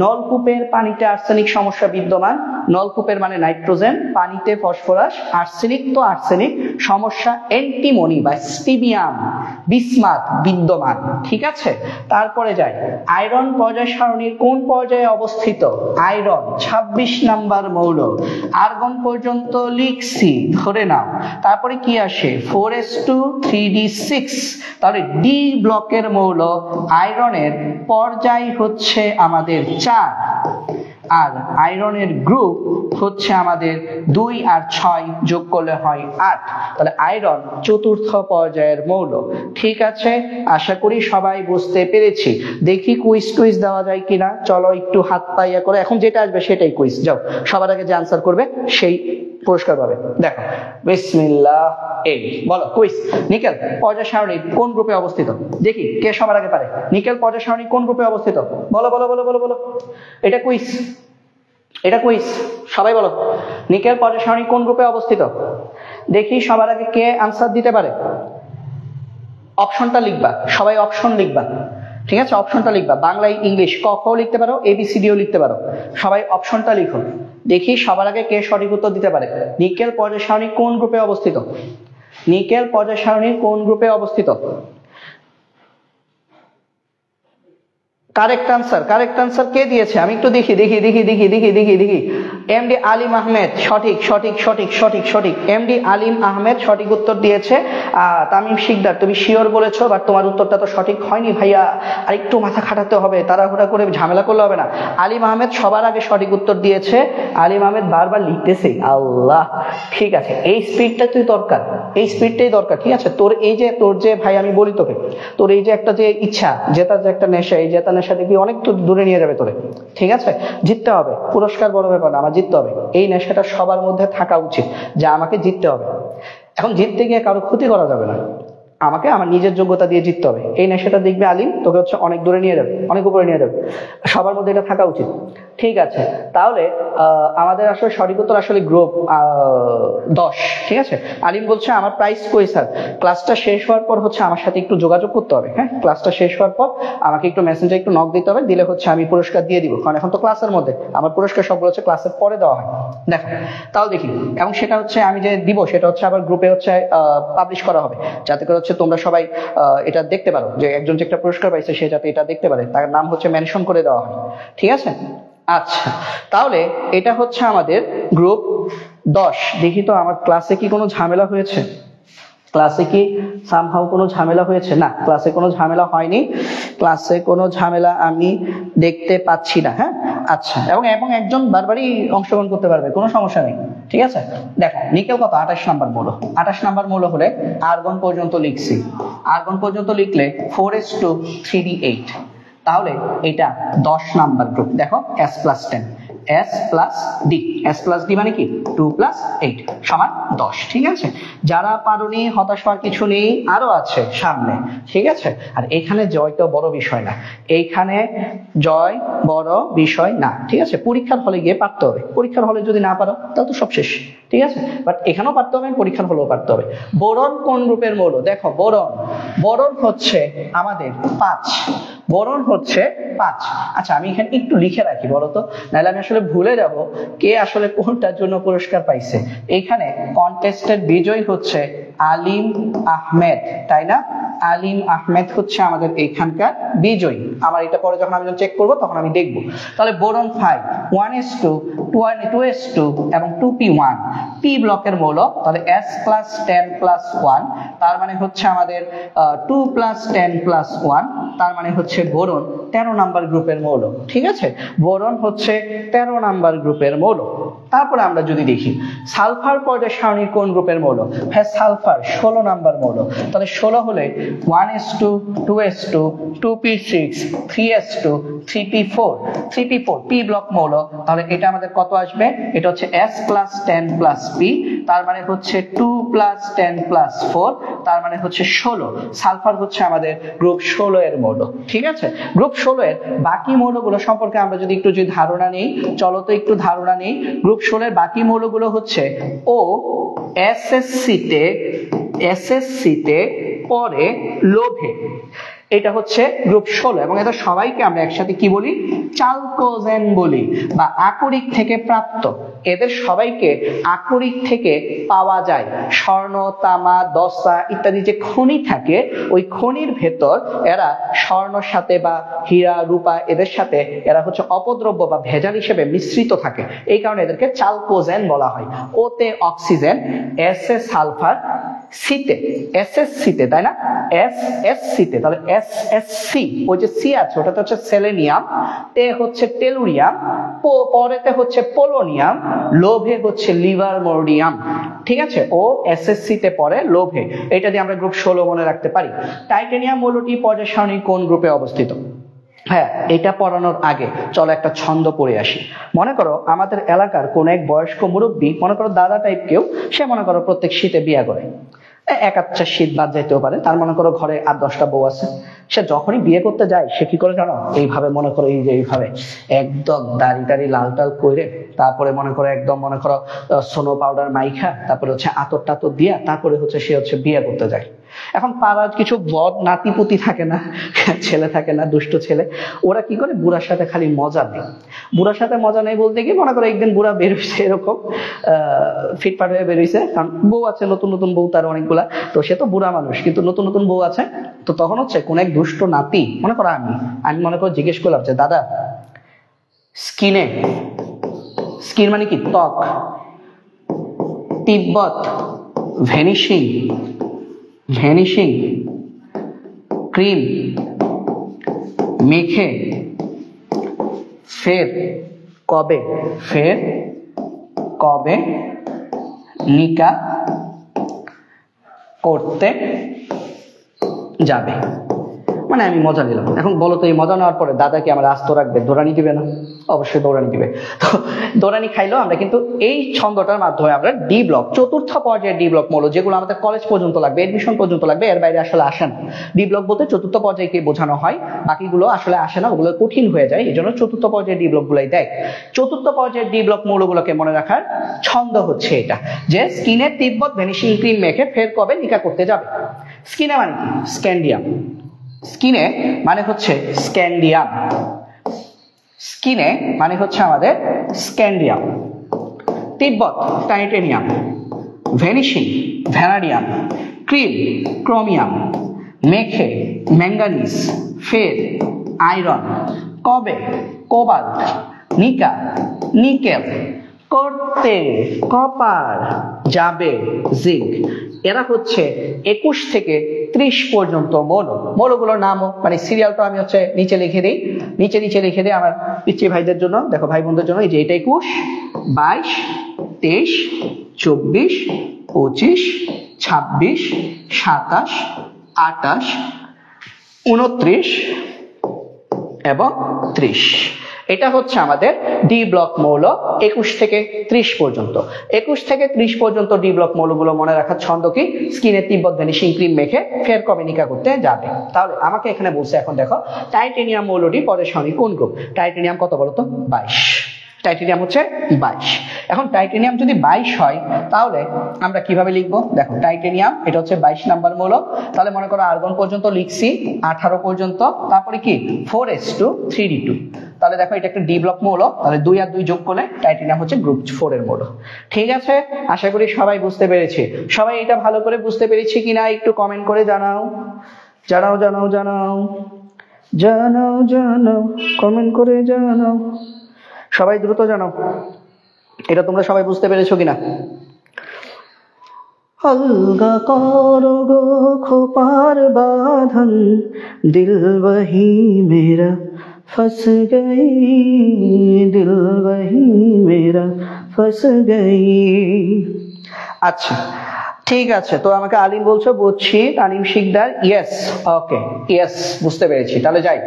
নলকূপের পানিতে আর্সেনিক সমস্যা বিদ্যমান। নলকূপের মানে নাইট্রোজেন, পানিতে ফসফরাস, আর্সেনিক তো আর্সেনিক সমস্যা, অ্যান্টিমনি বা স্টিবিয়াম। বিসমাথ বিদ্যমান, ঠিক আছে। তারপরে যাই, আয়রন পর্যায় সারণীর কোন পর্যায়ে অবস্থিত? আয়রন 26 নাম্বার মৌল। আর্গন পর্যন্ত লিখছি, ধরে নাও। তারপরে কি আসে? 4s2 3d6। তাহলে ডি ব্লকের মৌল আয়রনের পর্যায় হচ্ছে আমাদের 4, আর আয়রনের গ্রুপ হচ্ছে আমাদের 2 আর 6 যোগ করলে হয় 8। তাহলে আয়রন চতুর্থ পর্যায়ের মৌল, ঠিক আছে। আশা করি সবাই বুঝতে পেরেছি। দেখি কুইজ টুইজ দেওয়া যায় কিনা, চলো একটু হাত পাইয়া করে। এখন যেটা আসবে সেটাই কুইজ। যাও, সবার আগে যে আনসার করবে সেই পুরস্কার পাবে। দেখো, বিসমিল্লাহ, এই বলো কুইজ। নিকেল পর্যায় সারণী কোন গ্রুপে অবস্থিত? দেখি কে সবার আগে পারে। নিকেল পর্যায় সারণী কোন গ্রুপে অবস্থিত? বলো বলো বলো বলো বলো। এটা কুইজ, এটা কুইজ, সবাই বলো। নিকেল পর্যায় সারণী কোন গ্রুপে অবস্থিত? দেখি সবার আগে কে আনসার দিতে পারে। অপশনটা লিখবা, সবাই অপশন লিখবা, ঠিক আছে। অপশনটা লিখবা, বাংলা ইংলিশ ক খ লিখতে পারো, এবিসিডিও লিখতে পারো। সবাই অপশনটা লিখো। দেখি সবার আগে কে সঠিক উত্তর দিতে পারে। নিকেল পর্যায় সারণী কোন গ্রুপে অবস্থিত? নিকেল পর্যায় সারণী কোন গ্রুপে অবস্থিত? কারেক্ট আনসার কে দিয়েছে? আমি একটু দেখি দেখি দেখি দেখি দেখি দেখি দেখি এমডি আলিম আহমেদ, সঠিক সঠিক সঠিক সঠিক সঠিক। এমডি আলিম আহমেদ সঠিক উত্তর দিয়েছে। তামিম শিকদার, তুমি শিওর বলেছো, বাট তোমার উত্তরটা তো সঠিক হয়নি ভাইয়া, আর একটু মাথা খাটাতে হবে, তাড়াহুড়া করে ঝামেলা করলে হবে না। আলিম আহমেদ সবার আগে সঠিক উত্তর দিয়েছে। আলিম আহমেদ বারবার লিখতেছে, আল্লাহ, ঠিক আছে। এই স্পিডটা তুই দরকার, এই স্পিডটাই দরকার, ঠিক আছে। তোর যে ভাই আমি বলি তোকে, তোর এই যে একটা যে ইচ্ছা, জেতার যে একটা নেশা, এই জেতা নেশা দেখবি অনেক তো দূরে নিয়ে যাবে তোরে, ঠিক আছে। জিততে হবে, পুরস্কার বড় ব্যাপার না, আমার জিততে হবে। এই নেশাটা সবার মধ্যে থাকা উচিত যে আমাকে জিততে হবে। এখন জিততে গিয়ে কারো ক্ষতি করা যাবে না, আমাকে আমার নিজের যোগ্যতা দিয়ে জিততে হবে। এই নেশাটা দেখবে আলিম তোকে হচ্ছে অনেক দূরে নিয়ে যাবে, অনেক উপরে নিয়ে যাবে। সবার মধ্যে এটা থাকা উচিত, ঠিক আছে। তাহলে আমাদের আসলে সঠিক উত্তর আসলে গ্রুপ 10, ঠিক আছে। আলিম বলছে আমার প্রাইস কই স্যার? ক্লাসটা শেষ হওয়ার পর হচ্ছে আমার সাথে একটু যোগাযোগ করতে হবে, হ্যাঁ। ক্লাসটা শেষ হওয়ার পর আমাকে একটু মেসেঞ্জারে একটু নক দিতে হবে, দিলে হচ্ছে আমি পুরস্কার দিয়ে দিব। কারণ এখন তো ক্লাসের মধ্যে, আমার পুরস্কার সবগুলো হচ্ছে ক্লাসের পরে দেওয়া হয়। দেখো তাও দেখি, এবং সেটা হচ্ছে আমি যে দিব সেটা হচ্ছে আবার গ্রুপে হচ্ছে পাবলিশ করা হবে, যাতে করে হচ্ছে তোমরা সবাই এটা দেখতে পারো, যে একজন যে একটা পুরস্কার পাইছে সে যাতে এটা দেখতে পারে, তার নাম হচ্ছে মেনশন করে দেওয়া হয়, ঠিক আছে। আচ্ছা, তাহলে এটা হচ্ছে আমাদের গ্রুপ 10। দেখি তো আমার ক্লাসে কি কোনো ঝামেলা হয়েছে, ক্লাসে কি সামহাউ কোনো ঝামেলা হয়েছে? না, ক্লাসে কোনো ঝামেলা হয়নি, ক্লাসে কোনো ঝামেলা আমি দেখতে পাচ্ছি না, হ্যাঁ। আচ্ছা, এবং একজন বারবারই অংশগ্রহণ করতে পারবে, কোনো সমস্যা নেই, ঠিক আছে। দেখো নিকেল কত? 28 নাম্বার মৌল। 28 নাম্বার মৌল হলে আর্গন পর্যন্ত লিখছি, আর্গন পর্যন্ত লিখলে 4s2 3d8, তাহলে এটা 10 নাম্বার গ্রুপ। দেখো S+10, S+D, S+D মানে কি 2+8 সমান 10, ঠিক আছে। যারা পারোনি হতাশ হওয়ার কিছু নেই, আরো আছে সামনে, ঠিক আছে। আর এখানে জয় তো বড় বিষয় না, এইখানে জয় বড় বিষয় না, ঠিক আছে। পরীক্ষার হলে গিয়ে পারতে হবে, পরীক্ষার হলে যদি না পারো তাহলে তো সব শেষ, ঠিক আছে। বাট এখানেও পারতে হবে, পরীক্ষার হলেও পারতে হবে। বোরন কোন গ্রুপের মৌল? দেখো বোরন হচ্ছে আমাদের 5, বোরন হচ্ছে 5। আচ্ছা, আমি এখানে একটু লিখে রাখি বলো তো, নাহলে আমি আসলে ভুলে যাব কে আসলে কোনটার জন্য পুরস্কার পাইছে। এখানে কন্টেস্টের বিজয়ী হচ্ছে আলিম আহমেদ, তাই না? আলিম আহমেদ হচ্ছে আমাদের এখানকার বিজয়ী। আমার এটা পরে যখন আমি চেক করবো তখন আমি দেখবো। তাহলে বোরন 5, 1s2 2s2 এবং 2p1 পি ব্লকের মৌল। তাহলে S+10+1, তার মানে হচ্ছে আমাদের 2+10+1, তার মানে হচ্ছে বোরন 13 নাম্বার গ্রুপের মৌল, ঠিক আছে। বোরন হচ্ছে 13 নাম্বার গ্রুপের মৌল। তারপরে আমরা যদি দেখি সালফার পর্যায় সারণীর কোন গ্রুপের মৌল? হ্যাঁ, সালফার 16 নাম্বার মৌল। তাহলে 16 হলে 1s2 2s2 2p6 3s2 3p4 3p4 P block মৌল। তাহলে এটা আমাদের কত আসবে? এটা হচ্ছে S+10+p, তার মানে হচ্ছে 2+10+4, তার মানে হচ্ছে 16। সালফার হচ্ছে আমাদের গ্রুপ 16 এর মৌল, ঠিক আছে। গ্রুপ 16 এর বাকি মৌলগুলো সম্পর্কে আমরা যদি একটু ধারণা নেই, চলো তো একটু ধারণা নেই। গ্রুপ 16 এর বাকি মৌলগুলো হচ্ছে ও এসএসসি তে পরে লোভে এটা হচ্ছে গ্রুপ 16 এবং এটা সবাইকে আমরা একসাথে কি বলি, চালকোজেন বলি বা আকরিক থেকে প্রাপ্ত। এদের সবাইকে আকরিক থেকে পাওয়া যায়। স্বর্ণ, তামা, দস্তা ইত্যাদি যে খনি থাকে, ওই খনির ভেতর এরা স্বর্ণের সাথে বা হীরা, রূপা এদের সাথে এরা হচ্ছে অপদ্রব্য বা ভেজাল হিসেবে মিশ্রিত থাকে, এই কারণে এদেরকে চালকোজেন বলা হয়। ওতে অক্সিজেন, এসে সালফার, সিতে এসএস সিতে, তাই না, এস সিতে, তাহলে এসএসসি ওই যে সি আছে ওটাতে হচ্ছে সেলেনিয়াম, তে হচ্ছে টেলুরিয়াম, পরেতে হচ্ছে পোলোনিয়াম, লোভে হচ্ছে লিভারমোডিয়াম। ঠিক আছে, ও এসএসসি তে পড়ে লোভে। এটা দিয়ে আমরা গ্রুপ 16 মনে রাখতে পারি। টাইটেনিয়াম মৌলটি পর্যায় সারণীর কোন গ্রুপে অবস্থিত? হ্যাঁ, এটা পড়ানোর আগে চলো একটা ছন্দ পড়ে আসি। মনে করো আমাদের এলাকার কোন এক বয়স্ক মুরব্বী, মনে করো দাদা টাইপ কেউ, সে মনে করো প্রত্যেক শীতে বিয়ে করে, এক আধটা শীত বাদ যাইতেও পারে, তার মনে করো ঘরে 8-10টা বউ আছে। সে যখনই বিয়ে করতে যায় সে কি করে জানো, এইভাবে মনে করো, এই যে এইভাবে একদম দাড়ি টাড়ি লাল টাল করে, তারপরে মনে করো একদম মনে করো সোনো পাউডার মাইখা, তারপরে হচ্ছে আতর টাতর দিয়া, তারপরে হচ্ছে সে হচ্ছে বিয়ে করতে যায়। এখন পাড়ার কিছু বদ নাতিপুতি থাকে না, ছেলে থাকে না, দুষ্ট ছেলে, ওরা কি করে, বুড়ার সাথে খালি মজা নেই। বুড়ার সাথে মজা নেই বলতে কি, মনে করো একদিন বুড়া বের হয়েছে এরকম ফিটফাট হয়ে বের হয়েছে, কারণ বউ আছে, নতুন নতুন বউ তার অনেকগুলা, তো সে তো বুড়া মানুষ কিন্তু নতুন নতুন বউ আছে। তো তখন হচ্ছে কোন এক দুষ্ট নাতি, মনে করো আমি মনে করো জিজ্ঞেস করলাম যে দাদা, স্কিন মানে কি, ত্বক, তিব্বত ভ্যানিশিং ক্রিম মেখে ফের কবে নিকা করতে যাবে? মানে আমি মজা নিলাম। এখন বলো তো, এই মজা নেওয়ার পরে দাদা কি আমার আস্ত রাখবে, দৌড়ানি দিবে না? অবশ্যই দৌড়ানি দিবে। তো দৌড়ানি খাইলেও আমরা কিন্তু এই ছন্দটার মাধ্যমে আমরা ডি ব্লক, চতুর্থ পর্যায়ের ডি ব্লক মৌল, যেগুলো আমাদের কলেজ পর্যন্ত লাগবে, এডমিশন পর্যন্ত লাগবে, এর বাইরে আসলে আসে না। ডি ব্লক বলতে চতুর্থ পর্যায়কে বোঝানো হয়, বাকিগুলো আসলে আসে না, ওগুলো কঠিন হয়ে যায়, এই জন্য চতুর্থ পর্যায়ের ডি ব্লক গুলাই দেয়। চতুর্থ পর্যায়ের ডি ব্লক মৌলগুলোকে মনে রাখার ছন্দ হচ্ছে এটা, যে স্কিনে তিব্বত ভ্যানিশিং ক্রিম মেখে ফের কবে নিকা করতে যাবে। স্কিনে মানে কি, স্ক্যান্ডিয়াম। স্কিনে মানে হচ্ছে স্ক্যান্ডিয়াম, স্কিনে মানে হচ্ছে আমাদের scandium, Tibbat titanium, vanishing vanadium, cream chromium, মেখে ম্যাঙ্গানিজ, ফের আয়রন, কবে কোবাল্ট, নিকা নিকেল, করতে কপার, যাবে জিঙ্ক। এরা হচ্ছে 21 থেকে 30 পর্যন্ত মৌলগুলোর নামও মানে সিরিয়ালটা আমি হচ্ছে নিচে লিখে দিই আমার পিচ্ছি ভাইদের জন্য, দেখো ভাই বোনদের জন্য। এই যে এটা 21, 22, 23, 24, 25, 26, 27, 28, 29 এবং 30। এটা হচ্ছে আমাদের ডি ব্লক মৌল 21 থেকে 30 পর্যন্ত। 21 থেকে 30 পর্যন্ত ডি ব্লক মৌলগুলো মনে রাখার ছন্দ কি, স্কিনে তিব্বত ভ্যানিশিং ক্রিম মেখে ফের কবে নিকা করতে যাবে। তাহলে আমাকে এখানে বলছে, এখন দেখো টাইটেনিয়াম মৌলটি পরের সারণী কোন গ্রুপ? টাইটেনিয়াম কত বলতো, 22। টাইটেনিয়াম হচ্ছে 22। এখন টাইটেনিয়াম যদি 22 হয় তাহলে আমরা কিভাবে লিখবো, দেখো টাইটেনিয়াম এটা হচ্ছে 22 নাম্বার মৌল, তাহলে মনে করো আর্গন পর্যন্ত লিখছি 18 পর্যন্ত, তারপরে কি 4s2 3d2, তাহলে দেখো এটা একটা ডি ব্লক মৌল, তাহলে 2 আর 2 যোগ করলে টাইটেনিয়াম হচ্ছে গ্রুপ 4 এর মৌল। ঠিক আছে, আশা করি সবাই বুঝতে পেরেছে। সবাই এটা ভালো করে বুঝতে পেরেছি কিনা একটু কমেন্ট করে জানাও, কমেন্ট করে জানাও, সবাই দ্রুত জানাও এটা তোমরা সবাই বুঝতে পেরেছো কিনা। अलगा करो गो खोपार बांधन, दिल वही मेरा फंस गई, दिल वही मेरा फंस गई। আচ্ছা ঠিক আছে, তো আমাকে আলিম বলছো, বুঝছি। তানিম শিকদার, ইয়েস, ওকে, ইয়েস বুঝতে পেরেছি। তাহলে যাই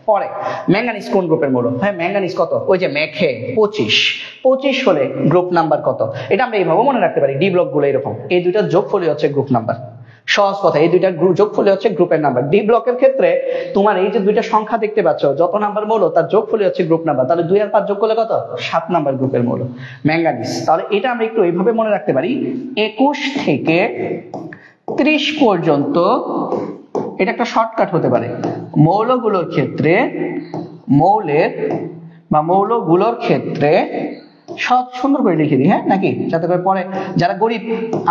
পরে, ম্যাঙ্গানিজ কোন গ্রুপের মৌল? হ্যাঁ ম্যাঙ্গানিজ কত, ওই যে মেখে 25 হলে গ্রুপ নাম্বার কত? এটা আমরা এইভাবে মনে রাখতে পারি, ডি ব্লক গুলো এরকম, এই দুইটা যোগফলই হচ্ছে গ্রুপ নাম্বার। সহজ কথা, এই দুইটা যোগফলই হচ্ছে গ্রুপের নাম্বার। ডি ব্লকের ক্ষেত্রে তোমার এই যে দুইটা সংখ্যা দেখতে পাচ্ছ, যত নাম্বার মৌল তার যোগফলই হচ্ছে গ্রুপ নাম্বার, তাহলে 2 আর 5 যোগ করলে কত, 7 নাম্বার গ্রুপের মৌল ম্যাঙ্গানিজ। তাহলে এটা আমরা একটু এইভাবে মনে রাখতে পারি, 21 থেকে 30 পর্যন্ত এটা একটা শর্টকাট হতে পারে। মৌলগুলোর ক্ষেত্রে মৌলগুলোর ক্ষেত্রে সুন্দর করে লিখে দিই, হ্যাঁ নাকি, যাতে করে পরে যারা গরিব,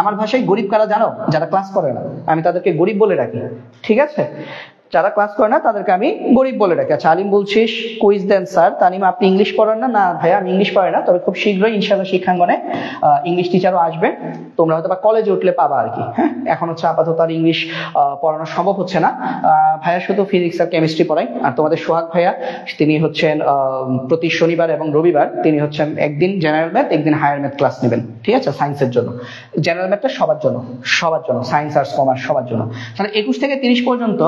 আমার ভাষায় গরিব কারা জানো, যারা ক্লাস করে না, আমি তাদেরকে গরিব বলে রাখি, ঠিক আছে, যারা ক্লাস করে না তাদেরকে আমি গরিব বলে রাখি। আচ্ছা আলিম বলছিস কুইজ দেন স্যার, তানিম আপনি ইংলিশ পড়েন না? না ভাইয়া আমি ইংলিশ পড়াই না, তবে খুব শীঘ্রই ইনশাআল্লাহ শিক্ষাঙ্গনে ইংলিশ টিচারও আসবে, তোমরা হয়তো বা কলেজে উঠলে পাবা আর কি। হ্যাঁ এখন হচ্ছে আপাতত আর ইংলিশ পড়ানো সম্ভব হচ্ছে না, ভাইয়া শুধু ফিজিক্স আর কেমিস্ট্রি পড়াই। আর তোমাদের সোহাগ ভাইয়া তিনি হচ্ছেন প্রতি শনিবার এবং রবিবার তিনি হচ্ছেন একদিন জেনারেল ম্যাথ একদিন হায়ার ম্যাথ ক্লাস নেবেন, ঠিক আছে, সায়েন্সের জন্য। জেনারেল ম্যাথটা সবার জন্য, সায়েন্স আর্টস কমার্স সবার জন্য। তাহলে 21 থেকে 30 পর্যন্ত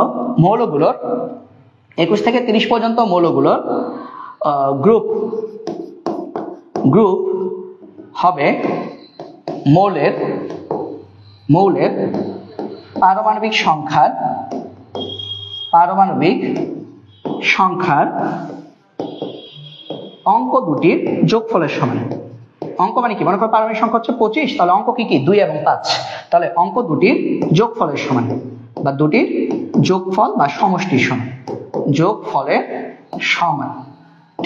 মৌলগুলোর গ্রুপ হবে মৌলের পারমাণবিক সংখ্যার অঙ্ক দুটির যোগফলের সমান। অঙ্ক মানে কি, মনে করো পারমাণবিক সংখ্যা হচ্ছে 25, তাহলে অঙ্ক কি 2 এবং 5, তাহলে অঙ্ক দুটির যোগফলের সমান বা দুটির যোগফল বা সমষ্টির সমান, যোগফলের সমান,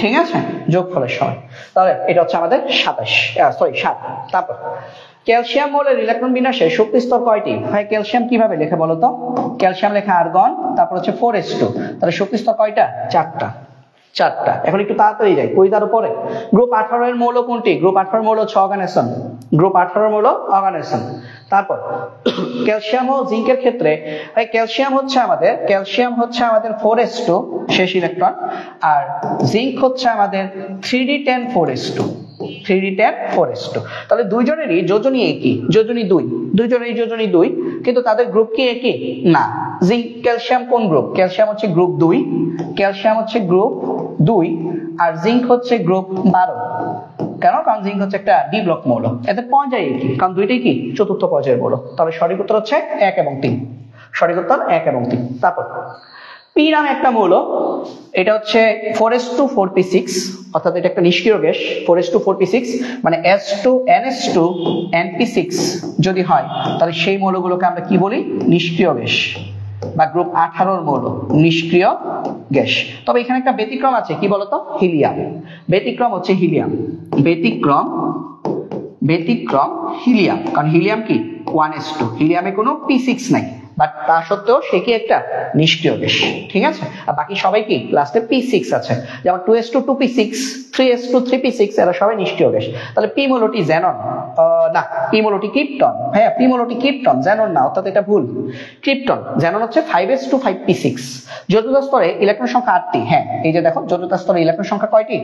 ঠিক আছে, যোগফলের সমান। তাহলে এটা হচ্ছে আমাদের 7। তারপর ক্যালসিয়াম মৌলের ইলেকট্রন বিন্যাসে শক্তি স্তর কয়টি? ভাই ক্যালসিয়াম কিভাবে লেখা বলো তো? ক্যালসিয়াম লেখা আর্গন, তারপর হচ্ছে 4s2, তাহলে শক্তি স্তর কয়টা? 4টা। এখন একটু তাড়াতাড়ি যাই, কইতার উপরে। গ্রুপ 18 এর মৌল কোনটি? গ্রুপ 18 মৌল হচ্ছে অর্গানেশন, গ্রুপ 18 মৌল অর্গানেশন। তারপর ক্যালসিয়াম ও জিঙ্কের ক্ষেত্রে ভাই ক্যালসিয়াম হচ্ছে আমাদের 4s2 শেষ ইলেকট্রন, আর জিঙ্ক হচ্ছে আমাদের 3d10 4s2। তাহলে দুইজনেরই যোজনী একই, যোজনী 2, দুইজনেরই যোজনী 2, কিন্তু তাদের গ্রুপ কি একই না। জিঙ্ক ক্যালসিয়াম কোন গ্রুপ? ক্যালসিয়াম হচ্ছে গ্রুপ 2, আর জিঙ্ক হচ্ছে গ্রুপ 12। কেন? কারণ জিঙ্ক হচ্ছে একটা ডি ব্লক মৌল, এদের পর্যায় একই, কারণ দুইটাই কি চতুর্থ পর্যায়ের মৌল। তাহলে সঠিক উত্তর হচ্ছে 1 এবং 3, সঠিক উত্তর 1 এবং 3। তারপর পি নামে একটা মৌল, এটা হচ্ছে 4s2 4p6, অর্থাৎ এটা একটা নিষ্ক্রিয় গ্যাস। 4s2 4p6 মানে S2NS2 NP6 যদি হয় তাহলে সেই মৌলগুলোকে আমরা কি বলি? নিষ্ক্রিয় গ্যাস বা গ্রুপ 18 মৌল নিষ্ক্রিয় গ্যাস। তবে এখানে একটা ব্যতিক্রম আছে, কি বলতো? হিলিয়াম। ব্যতিক্রম হচ্ছে হিলিয়াম, হিলিয়াম, কারণ হিলিয়াম কি 1s2, হিলিয়ামে কোনো p6 নাই, বাট তা সত্ত্বেও সে কি একটা নিষ্ক্রিয় গ্যাস, ঠিক আছে। আর বাকি সবাই কি লাস্টে p6 আছে, যেমন 2s2 2p6, 3s2 3p6, এরা সবাই নিষ্ক্রিয় গ্যাস। তাহলে পি মৌলটি জ্যানন, না পি মৌলটি ক্রিপ্টন। হ্যাঁ পি মৌলটি ক্রিপ্টন, জ্যানন না, অর্থাৎ এটা ভুল। ক্রিপ্টন, জ্যানন হচ্ছে 5s2 5p6। চতুর্থ স্তরে ইলেকট্রন সংখ্যা 8টি। হ্যাঁ এই যে দেখো চতুর্থ স্তরে ইলেকট্রন সংখ্যা কয়টি?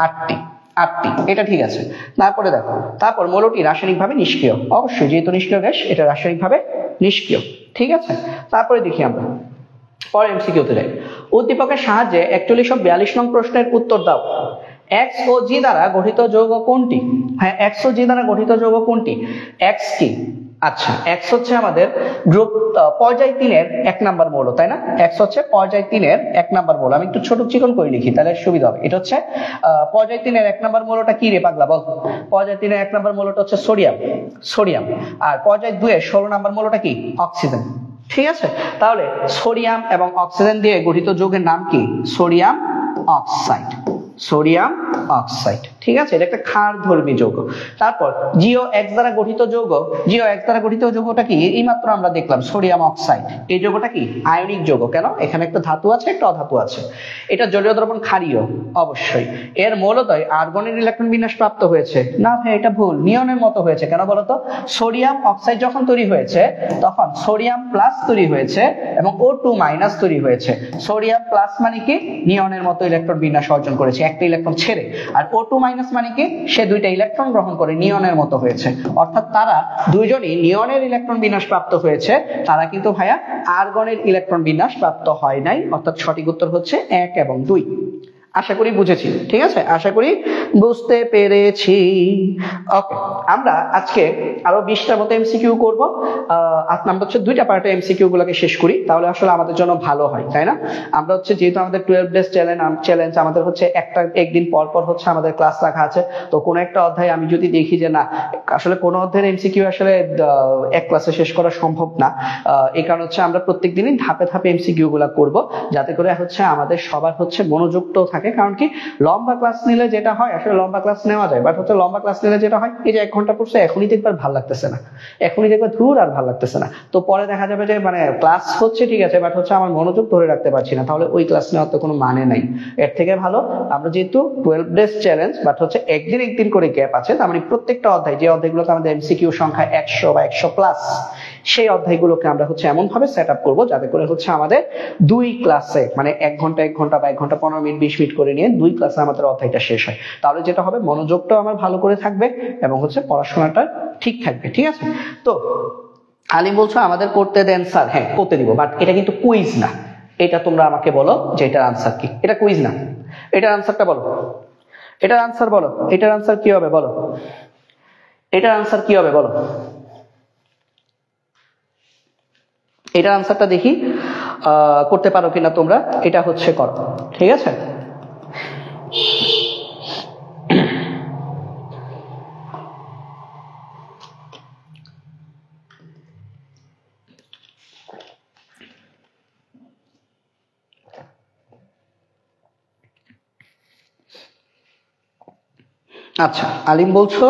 8টি, এটা ঠিক আছে। তারপরে দেখো, তারপর মৌলটি রাসায়নিকভাবে নিষ্ক্রিয়, অবশ্যই যেহেতু নিষ্ক্রিয় গ্যাস এটা রাসায়নিকভাবে নিষ্ক্রিয়, ঠিক আছে। তারপরে দেখি আমরা পরে এমসিকিউতে যাই। উদ্দীপকের সাহায্যে 4142 নং প্রশ্নের উত্তর দাও। X ও G দ্বারা গঠিত যৌগ কোনটি? হ্যাঁ X ও G দ্বারা গঠিত যৌগ কোনটি? X কি? আচ্ছা X হচ্ছে আমাদের গ্রুপ পর্যায় 3 এর 1 নাম্বার মৌল, তাই না? X হচ্ছে পর্যায় 3 এর 1 নাম্বার মৌল। আমি একটু ছোট চিকন করে লিখি তাহলে সুবিধা হবে। এটা হচ্ছে পর্যায় 3 এর 1 নাম্বার মৌলটা কি রে পাগলা বল? পর্যায় 3 এর 1 নাম্বার মৌলটা হচ্ছে সোডিয়াম। আর পর্যায় 2 এর 16 নাম্বার মৌলটা কি? অক্সিজেন, ঠিক আছে। তাহলে সোডিয়াম এবং অক্সিজেন দিয়ে গঠিত যৌগের নাম কি? সোডিয়াম অক্সাইড, ঠিক আছে। এটা একটা ক্ষারধর্মী যৌগ। তারপর GO-X দ্বারা গঠিত যৌগটা কি? এইমাত্র আমরা দেখলাম সোডিয়াম অক্সাইড। এই যৌগটা কি? আয়নিক যৌগ। কেন? এখানে একটা ধাতু আছে, একটা অধাতু আছে। এটা জলীয় দ্রবণ ক্ষারীয়, অবশ্যই। এর মৌলদ্বয় আর্গনের ইলেকট্রন বিন্যাস প্রাপ্ত হয়েছে। না ভাই এটা ভুল, নিয়নের মতো হয়েছে। কেন বলতো? সোডিয়াম অক্সাইড যখন তৈরি হয়েছে তখন সোডিয়াম প্লাস তৈরি হয়েছে এবং O2 মাইনাস তৈরি হয়েছে। সোডিয়াম প্লাস মানে কি? নিয়নের মতো ইলেকট্রন বিন্যাস অর্জন করেছে, একটা ইলেকট্রন ছেড়ে। আর O2 মাইনাস মানে কি? সে দুইটা ইলেকট্রন গ্রহণ করে নিয়নের মতো হয়েছে। অর্থাৎ তারা দুইজনই নিয়নের ইলেকট্রন বিন্যাস প্রাপ্ত হয়েছে, তারা কিন্তু ভাইয়া আর্গনের ইলেকট্রন বিন্যাস প্রাপ্ত হয় নাই। অর্থাৎ সঠিক উত্তর হচ্ছে 1 এবং 2। আশা করি বুঝেছি, ঠিক আছে, আশা করি বুঝতে পেরেছি। ওকে, আমরা আজকে আরো 20টার মতো এমসিকিউ করব। আমরা হচ্ছে 2টা পার্টে এমসিকিউ গুলোকে শেষ করি, তাহলে আসলে আমাদের জন্য ভালো হয়, তাই না? আমরা হচ্ছে যেহেতু আমাদের 12 ডেজ চ্যালেঞ্জ, আমাদের হচ্ছে একদিন পর পর হচ্ছে আমাদের ক্লাস রাখা আছে। তো কোনো একটা অধ্যায় আমি যদি দেখি যে না, আসলে কোনো অধ্যায়ের এমসিকিউ আসলে এক ক্লাসে শেষ করা সম্ভব না, এই কারণে হচ্ছে আমরা প্রত্যেকদিনই ধাপে ধাপে এমসিকিউ গুলা করব, যাতে করে হচ্ছে আমাদের সবার হচ্ছে মনোযোগটাও থাকে। কারণ কি, লম্বা ক্লাস নিলে যেটা হয়, আসলে লম্বা ক্লাস নেওয়া যায়, বাট হচ্ছে লম্বা ক্লাস নিলে যেটা হয়, এই যে 1 ঘন্টা পড়ছে, এখনই দেখবার ভালো লাগতেছে না, এখনই দেখবার ধুর আর ভালো লাগতেছে না, তো পরে দেখা যাবে যে মানে ক্লাস হচ্ছে ঠিক আছে, বাট হচ্ছে আমার মনোযোগ ধরে রাখতে পারছি না, তাহলে ওই ক্লাস নেওয়ার তো কোনো মানে নাই। এর থেকে ভালো আমরা যেহেতু 12 ডেজ চ্যালেঞ্জ, বাট হচ্ছে একদিন করে গ্যাপ আছে, তার মানে প্রত্যেকটা অধ্যায়, যে অধ্যায়গুলোতে আমাদের এমসিকিউ সংখ্যা 100 বা 100 প্লাস, সেই অধ্যায়গুলোকে আমরা হচ্ছে এমন ভাবে সেট আপ করবো যাতে করে হচ্ছে আমাদের 2 ক্লাসে, মানে 1 ঘন্টা বা 1 ঘন্টা 15 মিনিট 20 মিনিট করে নিয়ে 2 ক্লাসে আমাদের অধ্যায়টা শেষ হয়। তাহলে যেটা হবে, মনোযোগটাও আমার ভালো করে থাকবে এবং হচ্ছে পড়াশোনাটা ঠিক থাকবে, ঠিক আছে? তো আলিম বলছো আমাদের করতে দেন স্যার। হ্যাঁ, করতে দিব, বাট এটা কিন্তু কুইজ না। এটা তোমরা আমাকে বলো যে এটার আনসার কি। এটা কুইজ না, এটার আনসারটা বলো, এটার আনসার বলো, এটার আনসার কি হবে বলো, এটার আনসার কি হবে বলো, এটার আনসারটা দেখি করতে পারো কিনা তোমরা। এটা হচ্ছে করো, ঠিক আছে? আচ্ছা, আলিম বলছো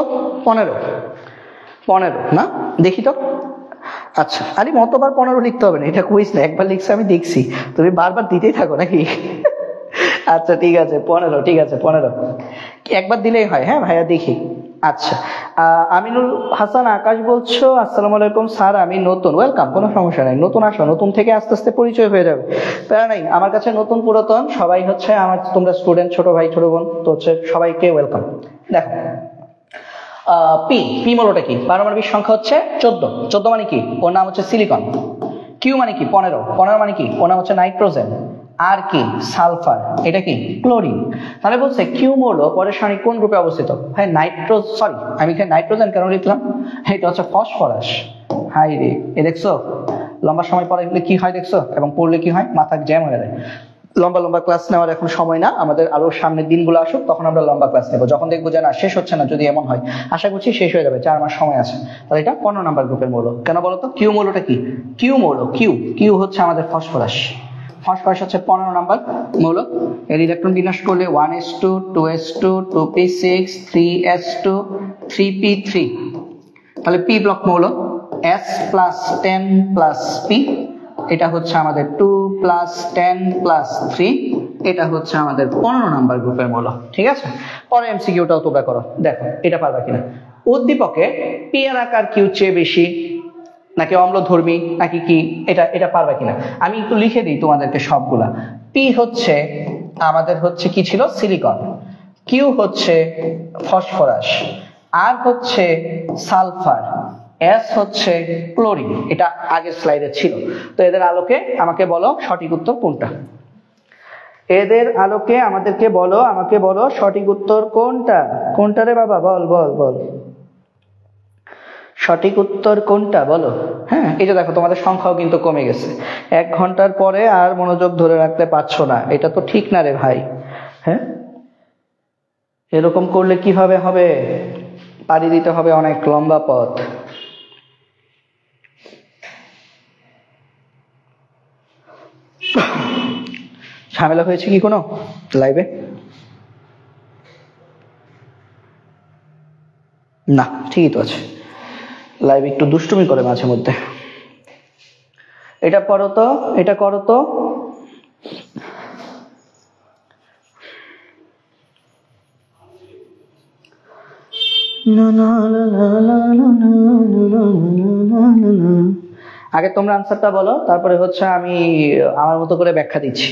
15 না, দেখি তো। আচ্ছা আলিম, অতবার 15 লিখতে হবে না, এটা কুইজ না, একবার লিখছে আমি দেখছি, তুমি বারবার দিতেই থাকো নাকি? আচ্ছা ঠিক আছে 15, ঠিক আছে 15 একবার দিলেই হয়। হ্যাঁ ভাইয়া দেখি। আচ্ছা, আমিনুল হাসান আকাশ বলছো আসসালামু আলাইকুম স্যার, আমি নতুন। ওয়েলকাম, কোনো সমস্যা নাই, নতুন আসো, নতুন থেকে আস্তে আস্তে পরিচয় হয়ে যাবে, প্যারা নাই। আমার কাছে নতুন পুরাতন সবাই হচ্ছে আমার, তোমরা স্টুডেন্ট, ছোট ভাই ছোট বোন, তো হচ্ছে সবাইকে ওয়েলকাম। দেখো, পি মূলটা কি? পারমাণবিক সংখ্যা হচ্ছে 14 মানে কি? ওর নাম হচ্ছে সিলিকন। কিউ মানে কি? 15 মানে কি? ওর নাম হচ্ছে নাইট্রোজেন। আর কি? সালফার। এটা কি? ক্লোরিন। তাহলে বলছে কিউ মৌল পরের সারণী কোন গ্রুপে অবস্থিত? ভাই আমি এখানে নাইট্রোজেন কেন লিখলাম? এটা হচ্ছে ফসফরাস। হাই রে, এ দেখছো লম্বা সময় পরে এগুলো কি হয় দেখছো, এবং পড়লে কি হয়, মাথা জ্যাম হয়ে যায়। লম্বা ক্লাস নেওয়ার এখন সময় না, আমাদের আরো সামনের দিনগুলো আসুক, তখন আমরা লম্বা ক্লাস নেবো। যখন দেখবো যে না শেষ হচ্ছে না, যদি এমন হয়, আশা করছি শেষ হয়ে যাবে, 4 মাস সময় আছে, তাহলে এটা 15 নাম্বার গ্রুপের মৌল। কেন বলতো? কিউ মৌলটা কি? কিউ হচ্ছে আমাদের ফসফরাস। ফসফরাস হচ্ছে 15 নাম্বার মৌল। এর ইলেকট্রন বিন্যাস করলে 1s2 2s2 2p6 3s2 3p3। তাহলে পি ব্লক মৌল, s প্লাস 10 প্লাস পি, এটা হচ্ছে আমাদের 2 প্লাস 10 প্লাস 3, এটা হচ্ছে আমাদের 15 নাম্বার গ্রুপের মৌল। ঠিক আছে, পরে এমসিকিউটাও তোমরা করো, দেখো এটা পারবা কিনা। উদ্দীপকে পি এর আকার কিউ চেয়ে বেশি নাকি অম্লধর্মী নাকি কি, এটা পারবা কিনা। আমি একটু লিখে দিই তোমাদেরকে সবগুলা। পি হচ্ছে আমাদের হচ্ছে কি ছিল? সিলিকন। কিউ হচ্ছে ফসফরাস, আর হচ্ছে সালফার, এস হচ্ছে ক্লোরিন। এটা আগের স্লাইডে ছিল। তো এদের আলোকে আমাকে বলো সঠিক উত্তর কোনটা। এদের আলোকে আমাকে বলো সঠিক উত্তর কোনটা রে বাবা, বল সঠিক উত্তর কোনটা বলো। হ্যাঁ, এটা দেখো তোমাদের সংখ্যাও কিন্তু কমে গেছে, 1 ঘন্টার পরে আর মনোযোগ ধরে রাখতে পারছো না, এটা তো ঠিক না রে ভাই। হ্যাঁ, এরকম করলে কিভাবে হবে? পাড়ি দিতে হবে অনেক লম্বা পথ। ঝামেলা হয়েছে কি কোনো লাইভে? না, ঠিকই তো আছে। লাইভ একটু দুষ্টুমি করে মাঝে মধ্যে। এটা করো তো। আগে তোমরা আনসারটা বলো, তারপরে হচ্ছে আমি আমার মতো করে ব্যাখ্যা দিচ্ছি।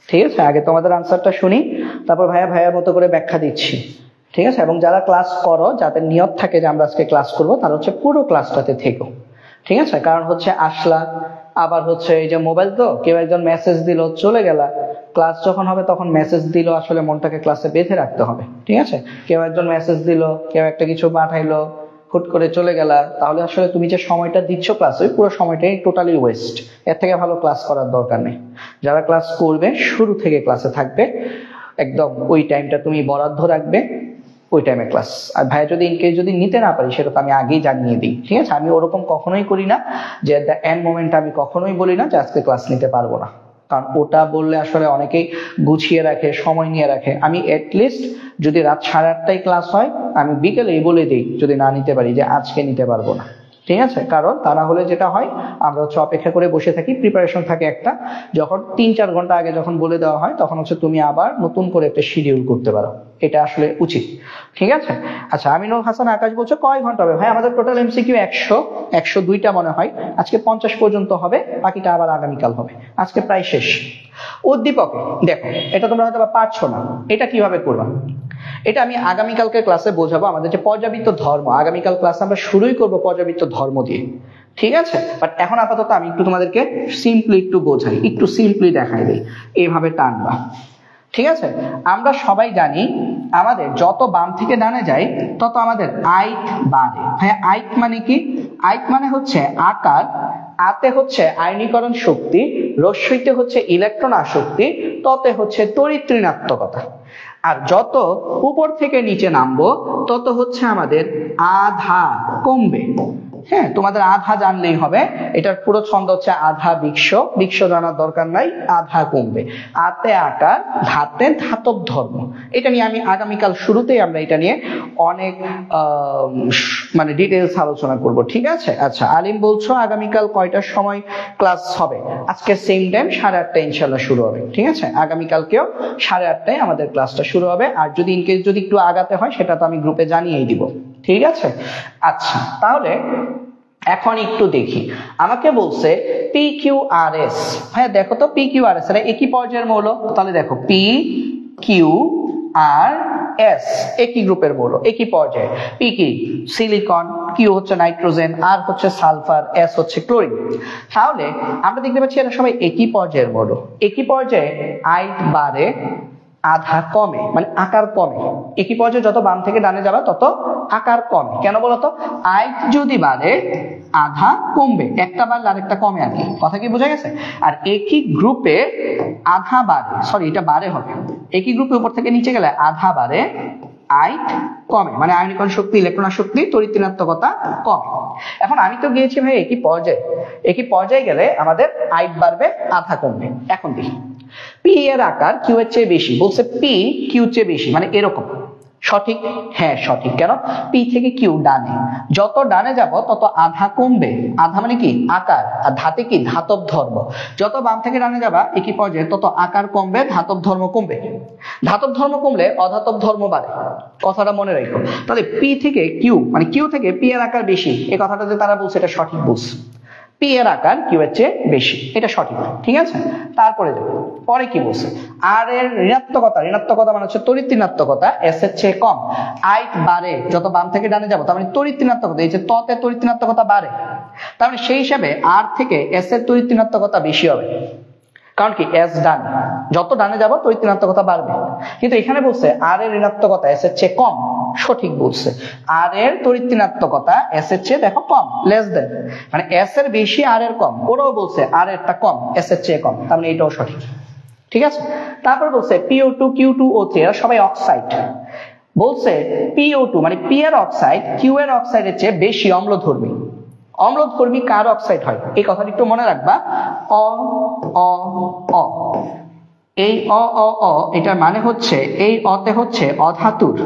ঠিক আছে, আগে তোমাদের আনসারটা শুনি, তারপর ভাইয়ার মতো করে ব্যাখ্যা দিচ্ছি। ঠিক আছে, এবং যারা ক্লাস করো, যাদের নিয়ত থাকে যে আমরা আজকে ক্লাস করবো, তারা হচ্ছে পুরো ক্লাসটাতে থেকো। ঠিক আছে, কারণ হচ্ছে আসলা, আবার হচ্ছে এই যে মোবাইল, তো কেউ একজন মেসেজ দিল চলে গেলা, ক্লাস যখন হবে তখন মেসেজ দিল, আসলে মনটাকে ক্লাসে বেঁধে রাখতে হবে, ঠিক আছে? কেউ একজন মেসেজ দিল, কেউ একটা কিছু পাঠাইলো, হুট করে চলে গেলা, তাহলে আসলে তুমি যে সময়টা দিচ্ছ ক্লাসে, পুরো সময়টাই টোটালি ওয়েস্ট। এর থেকে ভালো ক্লাস করার দরকার নেই। যারা ক্লাস করবে শুরু থেকে ক্লাসে থাকবে, একদম ওই টাইমটা তুমি বরাদ্দ রাখবে, ওই টাইমে ক্লাস। আর ভাইয়া যদি ইনকেস যদি নিতে না পারি, সেটা তো আমি আগেই জানিয়ে দিই, ঠিক আছে? আমি ওরকম কখনোই করি না যে দ্য এন্ড মোমেন্ট আমি কখনোই বলি না যে আজকে ক্লাস নিতে পারবো না, কারণ ওটা বললে আসলে অনেকেই গুছিয়ে রাখে, সময় নিয়ে রাখে। আমি এটলিস্ট যদি রাত 8:30টায় ক্লাস হয়, আমি বিকেলেই বলে দিই যদি না নিতে পারি যে আজকে নিতে পারবো না, ঠিক আছে? কারণ তা না হলে যেটা হয়, আমরা হচ্ছে অপেক্ষা করে বসে থাকি, প্রিপারেশন থাকে একটা, যখন 3-4 ঘন্টা আগে যখন বলে দেওয়া হয়, তখন হচ্ছে তুমি আবার নতুন করে একটা শিডিউল করতে পারো। এটা আসলে উচিত, ঠিক আছে? আচ্ছা, আমিনুল হাসান আকাশ বলছে কয় ঘন্টা হবে? ভাই আমাদের টোটাল এমসিকিউ 102টা মনে হয়, আজকে 50 পর্যন্ত হবে, বাকিটা আবার আগামীকাল হবে, আজকে প্রায় শেষ। উদ্দীপকে দেখো, এটা তোমরা হয়তো পারছো না, এটা কিভাবে করবা এটা আমি আগামীকালকে ক্লাসে বোঝাবো। আমাদের যে পর্যাবৃত্ত ধর্ম, আগামীকাল ক্লাসে আমরা শুরুই করবো পর্যাবৃত্ত ধর্ম দিয়ে, ঠিক আছে? বাট এখন আপাতত আমি একটু তোমাদেরকে সিম্পলি একটু বোঝাই, একটু সিম্পলি দেখাই দিই, এইভাবে টানবা, ঠিক আছে? আমরা সবাই জানি আমাদের যত বাম থেকে ডানে যায় তত আমাদের আইট বাড়ে। হ্যাঁ, আইট মানে কি? আইট মানে হচ্ছে আকার, আতে হচ্ছে আয়নীকরণ শক্তি, রশ্মিতে হচ্ছে ইলেকট্রন আসক্তি, ততে হচ্ছে তড়িৎ ঋণাত্মকতা। আর যত উপর থেকে নিচে নামবো তত হচ্ছে আমাদের আধা কমবে। হ্যাঁ, তোমাদের আধা জানলেই হবে, এটার পুরো ছন্দ হচ্ছে আধা বিক্ষ, বিক্ষ জানার দরকার নাই, আধা কমবে। আতে আকার, ধাতে ধাতব ধর্ম। এটা নিয়ে আমি আগামীকাল শুরুতেই আমরা এটা নিয়ে অনেক মানে ডিটেলস আলোচনা করব, ঠিক আছে? আচ্ছা, আলিম বলছো আগামীকাল কয়টার সময় ক্লাস হবে? আজকে সেম টাইম 8:30 ইনশাল্লাহ শুরু হবে, ঠিক আছে? আগামীকালকেও 8:30 আমাদের ক্লাসটা শুরু হবে। আর যদি ইনকেস যদি একটু আগাতে হয়, সেটা তো আমি গ্রুপে জানিয়েই দিব, ঠিক আছে? আচ্ছা, তাহলে এখন একটু দেখি, আমাকে বলছে পি কিউ আর এস। হ্যাঁ, দেখো তো পি কিউ আর এস এরা একই পর্যায়ের মৌল। তাহলে দেখো পি কিউ আর এস একই গ্রুপের মৌল, একই পর্যায়ে। পি কি? সিলিকন, কিউ হচ্ছে নাইট্রোজেন, আর হচ্ছে সালফার, এস হচ্ছে ক্লোরিন। তাহলে আমরা দেখতে পাচ্ছি এরা সবাই একই পর্যায়ের মৌল। একই পর্যায়ে আইট বাড়ে, আধা কমে, মানে আকার কমে। একই পর্যায়ে যত বাম থেকে ডানে যাবে তত আকার কমে। কেন বলতো? আইট যদি বাড়ে আধা কমবে, একটা বাড়লে আরেকটা কমে আর কি। কথা কি বোঝা গেছে? আর একই গ্রুপে আধা বাড়ে, সরি এটা বাড়ে হবে, একই গ্রুপে উপর থেকে নিচে গেলে আধা বাড়ে, আইট কমে, মানে আয়নীকরণ শক্তি, ইলেকট্রন শক্তি, তড়িৎ ঋণাত্মকতা কমে। এখন আমি তো গিয়েছি ভাই একই পর্যায়ে, একই পর্যায়ে গেলে আমাদের আইট বাড়বে, আধা কমবে। এখন দেখি পি এর আকার কিউ এর চেয়ে বেশি, বলছে পি কিউ চেয়ে বেশি, মানে এরকম। সঠিক? হ্যাঁ সঠিক। কেন? পি থেকে কিউ ডানে, যত ডানে যাব তত আধা কমবে। আধা মানে কি? আকার। আর ধাতে কি? ধাতব ধর্ম। যত বাম থেকে ডানে যাবা একই পর্যায়ে তত আকার কমবে, ধাতব ধর্ম কমবে। ধাতব ধর্ম কমলে অধাতব ধর্ম বাড়ে, কথাটা মনে রাখো। তাহলে পি থেকে কিউ, মানে কিউ থেকে পি এর আকার বেশি, এই কথাটা যে তারা বলছে এটা সঠিক বলছে। পি এর আকার কিউ এর চেয়ে বেশি, এটা সঠিক, ঠিক আছে? তারপরে দেখো পরে কি বলছে, আর এর ঋণাত্মকতা, ঋণাত্মকতা মানে হচ্ছে তড়িৎ ঋণাত্মকতা এস এর চেয়ে কম। আইট বাড়ে যত বাম থেকে ডানে যাবো, তার মানে তড়িৎ ঋণাত্মকতা, এই যে ততে তড়িৎ ঋণাত্মকতা বাড়ে, তার মানে সেই হিসাবে আর থেকে এস এর তড়িৎ ঋণাত্মকতা বেশি হবে। কারণ কি? এস ডান, যত ডানে যাবো তড়িৎ ঋণাত্মকতা বাড়বে। কিন্তু এখানে বলছে আর এর ঋণাত্মকতা এস এর চেয়ে কম, সঠিক বলছে। আর এর তড়িৎ ঋণাত্মকতা এস এর চেয়ে দেখো কম, লেস দেন, মানে এস এর বেশি আর এর কম। ওরাও বলছে আর এরটা কম, এস এর চেয়ে কম, তার মানে এটাও সঠিক, ঠিক আছে? তারপর বলছে PO2 Q2 O3 এরা সবাই অক্সাইড। বলছে PO2 মানে পি এর অক্সাইড কিউ এর অক্সাইডের চেয়ে বেশি অম্লধর্মী। অম্লধর্মী কার অক্সাইড হয়? এই কথাটা একটু মনে রাখবা। অ অ অ, এই অ অ অ এটার মানে হচ্ছে এই অতে হচ্ছে অধাতুর,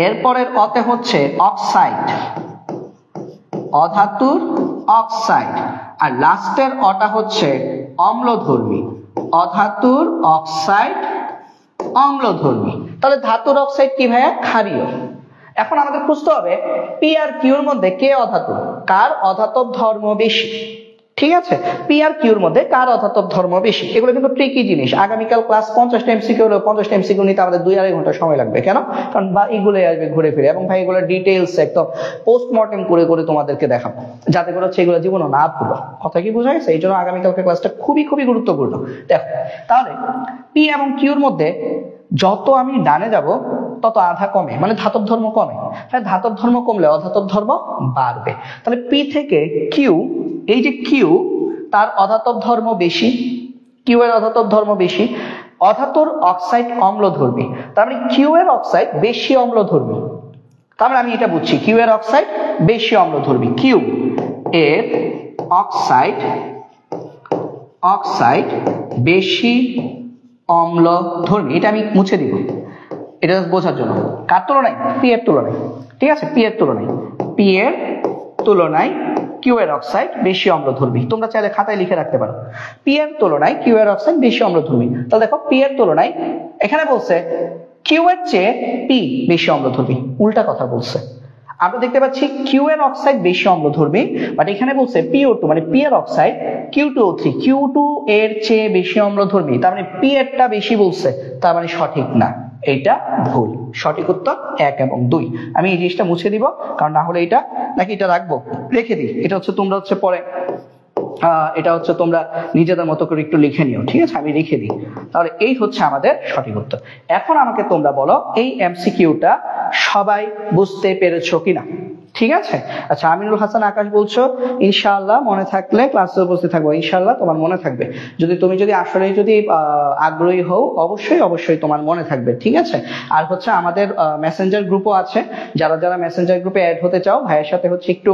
এরপরের অতে হচ্ছে অক্সাইড, অধাতুর অক্সাইড, আর লাস্টের অটা হচ্ছে অম্লধর্মী, অধাতুর অক্সাইড অম্লধর্মী। তাহলে ধাতুর অক্সাইড কি ভাইয়া? ক্ষারীয়। এখন আমাদের খুঁজতে হবে পি আর কিউর মধ্যে কে অধাতু, কার অধাতব ধর্ম বেশি। ঠিক আছে, পি আর কিউর মধ্যে কার অধাতব ধর্ম বেশি? এগুলো কিন্তু ট্রিকি জিনিস। আগামীকাল ক্লাস 50টা এমসিকিউ হলো, 50টা এমসিকিউ নিতে আমাদের 2-2.5 ঘন্টা সময় লাগবে। কেন? কারণ বা এগুলো আসবে ঘুরে ফিরে, এবং ভাই এগুলো ডিটেইলস একদম পোস্টমর্টেম করে করে তোমাদেরকে দেখাবো, যাতে করে হচ্ছে এগুলো জীবনও না ভুলো। কথা কি বোঝা গেছে? এই জন্য আগামীকালকে ক্লাসটা খুবই খুবই গুরুত্বপূর্ণ। দেখো তাহলে পি এবং কিউর মধ্যে যত আমি ডানে যাব তত আধা কমে, মানে ধাতব ধর্ম কমে। হ্যাঁ, ধাতব ধর্ম কমলে অধাতব ধর্ম বাড়বে। তাহলে পি থেকে কিউ, এই যে কিউ তার অধাতব ধর্ম বেশি, কিউ এর অধাতব ধর্ম বেশি। অধাতুর অক্সাইড অম্লধর্মী, তার মানে কিউ এর অক্সাইড বেশি অম্লধর্মী। তার মানে আমি এটা বুঝছি, কিউ এর অক্সাইড বেশি অম্লধর্মী। কিউ এর অক্সাইড বেশি অম্লধর্মী, এটা আমি মুছে দিব, এটা বোঝার জন্য। কার তুলনায়? পি এর তুলনায়। ঠিক আছে, পি এর তুলনায়, পি এর তুলনায় কিউ এর অক্সাইড বেশি অম্লধর্মী। তোমরা চাইলে খাতায় লিখে রাখতে পারো, পি এর তুলনায় কিউ এর অক্সাইড বেশি অম্লধর্মী। তাহলে দেখো পি এর তুলনায়, এখানে বলছে কিউ এর চেয়ে পি বেশি অম্লধর্মী, উল্টা কথা বলছে। আমরা দেখতে পাচ্ছি কিউ এর অক্সাইড বেশি অম্লধর্মী, বাট এখানে বলছে PO2 মানে পি এর অক্সাইড Q2O3, Q2 এর চেয়ে বেশি অম্লধর্মী। তার মানে পি এরটা বেশি বলছে, তার মানে সঠিক না, এইটা ভুল। সঠিক উত্তর 1 এবং 2। আমি এই জিনিসটা মুছে দিব, কারণ না হলে এটা নাকি এটা রাখবো, রেখে দিই। এটা হচ্ছে তোমরা হচ্ছে পরে এটা হচ্ছে তোমরা নিজেদের মতো করে একটু লিখে নিও। ঠিক আছে, আমি লিখে দিই। তাহলে এই হচ্ছে আমাদের সঠিক উত্তর। এখন আমাকে তোমরা বলো এই এমসিকিউটা সবাই বুঝতে পেরেছো কিনা? ঠিক আছে, আচ্ছা আমিনুল হাসান আকাশ বলছো ইনশাআল্লাহ মনে থাকলে ক্লাসে উপস্থিত থাকবো। ইনশাআল্লাহ তোমার মনে থাকবে, তুমি যদি আসলে যদি আগ্রহী হও, অবশ্যই অবশ্যই তোমার মনে থাকবে। ঠিক আছে, আর হচ্ছে আমাদের মেসেঞ্জার গ্রুপও আছে, যারা যারা মেসেঞ্জার গ্রুপে অ্যাড হতে চাও ভাইয়ের সাথে হচ্ছে একটু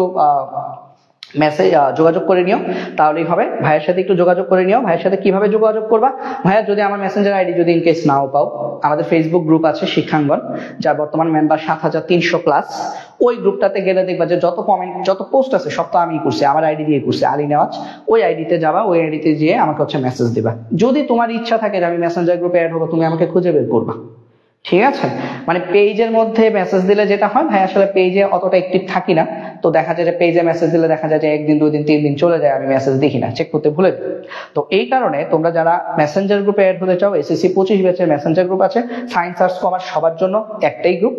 মেসেজ যোগাযোগ করে নিও, তাহলেই হবে। ভাইয়ের সাথে একটু যোগাযোগ করে নিও। ভাইয়ের সাথে কিভাবে যোগাযোগ করবা? ভাইয়া যদি আমার মেসেঞ্জার আইডি যদি ইনকেস নাও পাও, আমাদের ফেসবুক গ্রুপ আছে শিক্ষাঙ্গন, যার বর্তমান মেম্বার 7300+। ওই গ্রুপটাতে গেলে দেখবা যে যত কমেন্ট যত পোস্ট আছে সব তো আমি করছি, আমার আইডি দিয়ে করছি, আলী নেওয়াজ। ওই আইডিতে যাবা, ওই আইডিতে গিয়ে আমাকে হচ্ছে মেসেজ দিবা। যদি তোমার ইচ্ছা থাকে যে আমি মেসেঞ্জার গ্রুপে অ্যাড হবো, তুমি আমাকে খুঁজে বের করবা। ঠিক আছে, মানে পেজের মধ্যে মেসেজ দিলে যেটা হয় ভাই, আসলে পেজে অতটা অ্যাক্টিভ থাকি না, তো দেখা যায় যে পেজে মেসেজ দিলে দেখা যায় যে 1 দিন 2 দিন 3 দিন চলে যায়, আমি মেসেজ দেখি না, চেক করতে ভুলে যাই। তো এই কারণে তোমরা যারা মেসেঞ্জার গ্রুপে অ্যাড হতে চাও, SSC 25 ব্যাচের মেসেঞ্জার গ্রুপ আছে, সায়েন্স আর্টস কমার্স সবার জন্য একটাই গ্রুপ।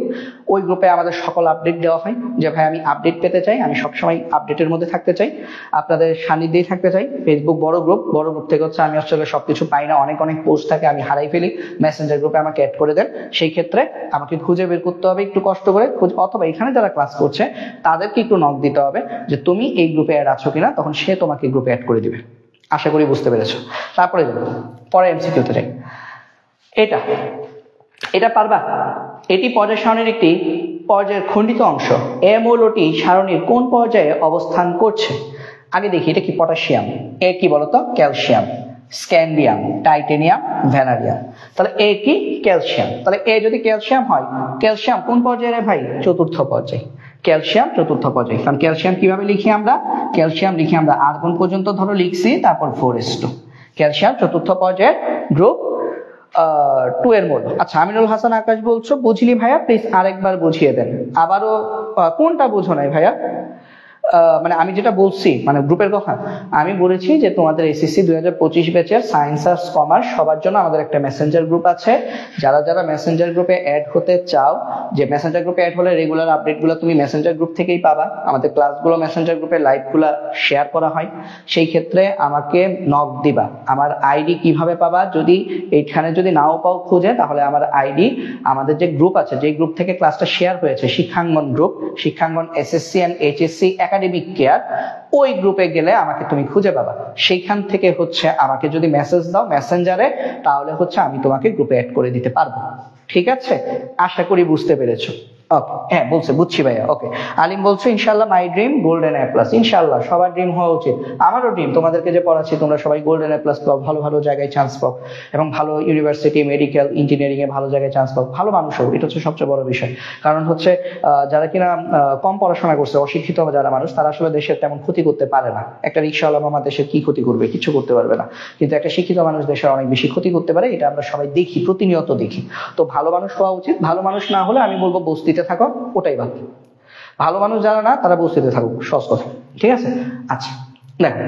ওই গ্রুপে আমাদের সকল আপডেট দেওয়া হয়, যে ভাই আমি আপডেট পেতে চাই, আমি সবসময় আপডেটের মধ্যে থাকতে চাই, আপনাদের সান্নিধ্যেই থাকতে চাই। ফেসবুক বড় গ্রুপ থেকে হচ্ছে আমি আসলে সবকিছু পাই না, অনেক অনেক পোস্ট থাকে, আমি হারাই ফেলি। মেসেঞ্জার গ্রুপে আমাকে অ্যাড করে দেন, সেই ক্ষেত্রে আমাকে খুঁজে বের করতে হবে একটু কষ্ট করে, অথবা এখানে যারা ক্লাস করছে তাদেরকে একটু নক দিতে হবে যে তুমি এই গ্রুপে অ্যাড আছো কিনা, তখন সে তোমাকে গ্রুপে অ্যাড করে দিবে। আশা করি বুঝতে পেরেছো। তারপরে যাবো পরে এমসিকিউতে যাই। এটা পারবা? এটি পর্যায় সারণীর একটি পর্যায়ের খণ্ডিত অংশ। এ মৌলটি সারণীর কোন পর্যায়ে অবস্থান করছে? আগে দেখি এটা কি। পটাশিয়াম। এ কি বলতো? ক্যালসিয়াম। Scandium, titanium, vanadium. তাহলে এ কি? ক্যালসিয়াম। তাহলে এ যদি ক্যালসিয়াম হয়, ক্যালসিয়াম কোন পর্যায়ে রে ভাই? চতুর্থ পর্যায়ে। ক্যালসিয়াম চতুর্থ পর্যায়ে। কারণ ক্যালসিয়াম কিভাবে লিখি আমরা? ক্যালসিয়াম লিখি আমরা আর্গন পর্যন্ত ধরো লিখছি, তারপর 4s2। ক্যালসিয়াম চতুর্থ পর্যায়ের গ্রুপ 2 এর মূল। আচ্ছা আমিনুল হাসান আকাশ বলছো বুঝিনি ভাইয়া, প্লিজ আরেকবার বুঝিয়ে দেন। আবারও কোনটা বুঝো নাই ভাইয়া? মানে আমি যেটা বলছি মানে গ্রুপের কথা, আমি বলেছি যে তোমাদের SSC 2025 ব্যাচের সায়েন্স আর্টস কমার্স সবার জন্য আমাদের একটা মেসেঞ্জার গ্রুপ আছে। যারা যারা মেসেঞ্জার গ্রুপে অ্যাড হতে চাও, যে মেসেঞ্জার গ্রুপে অ্যাড হলে রেগুলার আপডেটগুলো তুমি মেসেঞ্জার গ্রুপ থেকেই পাবা। আমাদের ক্লাসগুলো মেসেঞ্জার গ্রুপে লাইভগুলো শেয়ার করা হয়, সেই ক্ষেত্রে আমাকে নক দিবা। আমার আইডি কিভাবে পাবা? যদি এইখানে যদি নাও পাও খুঁজে, তাহলে আমার আইডি আমাদের যে গ্রুপ আছে, যে গ্রুপ থেকে ক্লাসটা শেয়ার হয়েছে, Shikkhangon group, Shikkhangon SSC and HSC academic care, ওই গ্রুপে গেলে আমাকে তুমি খুঁজে পাবা। সেইখান থেকে হচ্ছে আমাকে যদি মেসেজ দাও মেসেঞ্জারে, তাহলে হচ্ছে আমি তোমাকে গ্রুপে অ্যাড করে দিতে পারবো। ঠিক আছে, আশা করি বুঝতে পেরেছো। ওকে, হ্যাঁ বলছে বুঝছি ভাইয়া। ওকে, আলিম বলছো ইনশাআল্লাহ মাই ড্রিম গোল্ডেন A+। ইনশাআল্লাহ সবার ড্রিম হওয়া উচিত, আমারও ড্রিম তোমাদেরকে যে পড়াচ্ছি তোমরা সবাই গোল্ডেন A+ পাও, ভালো ভালো জায়গায় চান্স পাও, এবং ভালো ইউনিভার্সিটি, মেডিকেল, ইঞ্জিনিয়ারিং এ ভালো জায়গায় চান্স পাও, ভালো মানুষ হও। এটা হচ্ছে সবচেয়ে বড় বিষয়। কারণ হচ্ছে যারা কিনা কম পড়াশোনা করছে, অশিক্ষিত যারা মানুষ, তারা আসলে দেশের তেমন ক্ষতি করতে পারে না। একটা রিক্সাওয়ালা মামা দেশের কি ক্ষতি করবে? কিছু করতে পারবে না। কিন্তু একটা শিক্ষিত মানুষ দেশের অনেক বেশি ক্ষতি করতে পারে, এটা আমরা সবাই দেখি, প্রতিনিয়ত দেখি। তো ভালো মানুষ হওয়া উচিত। ভালো মানুষ না হলে আমি বলবো বস্তিতে থাকো, ওটাই ভালো। ভালো মানুষ যারা না, তারা বস্তিতে থাকুক, সহজ কথা। ঠিক আছে, আচ্ছা দেখো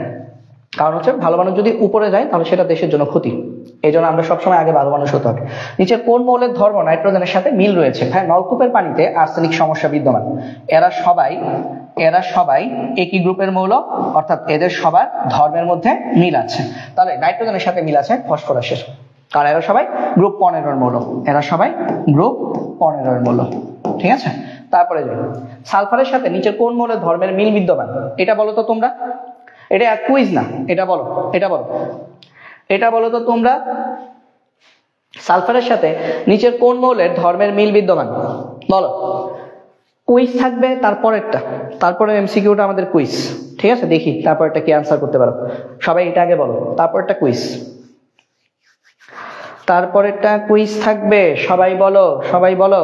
কারণ হচ্ছে ভালো মানুষ যদি উপরে যায় তাহলে সেটা দেশের জন্য ক্ষতি, এই জন্য আমরা সবসময় আগে ভালো মানুষ হতে হবে। নিচে কোন মৌলের ধর্ম নাইট্রোজেনের সাথে মিল রয়েছে? হ্যাঁ, নলকূপের পানিতে আর্সেনিক সমস্যা বিদ্যমান। এরা সবাই একই গ্রুপের মৌল, অর্থাৎ এদের সবার ধর্মের মধ্যে মিল আছে। তাহলে নাইট্রোজেনের সাথে মিল আছে ফসফরাসের, কারণ এরা সবাই গ্রুপ 15 মৌল, এরা সবাই গ্রুপ 15 মৌল। ঠিক আছে, তারপরে যাই, সালফারের সাথে নিচের কোন মৌলের ধর্মের মিল বিদ্যমান? এটা বলো তো তোমরা, এটা এক কুইজ না, এটা বলো তো তোমরা, সালফারের সাথে নিচের কোন মৌলের ধর্মের মিল বিদ্যমান? বলো। কুইজ থাকবে তারপরে এমসিকিউটা আমাদের কুইজ। ঠিক আছে, দেখি তারপরটা কি আনসার করতে পারো। সবাই এটা আগে বলো, তারপরটা কুইজ, তারপরেরটা কুইজ থাকবে। সবাই বলো।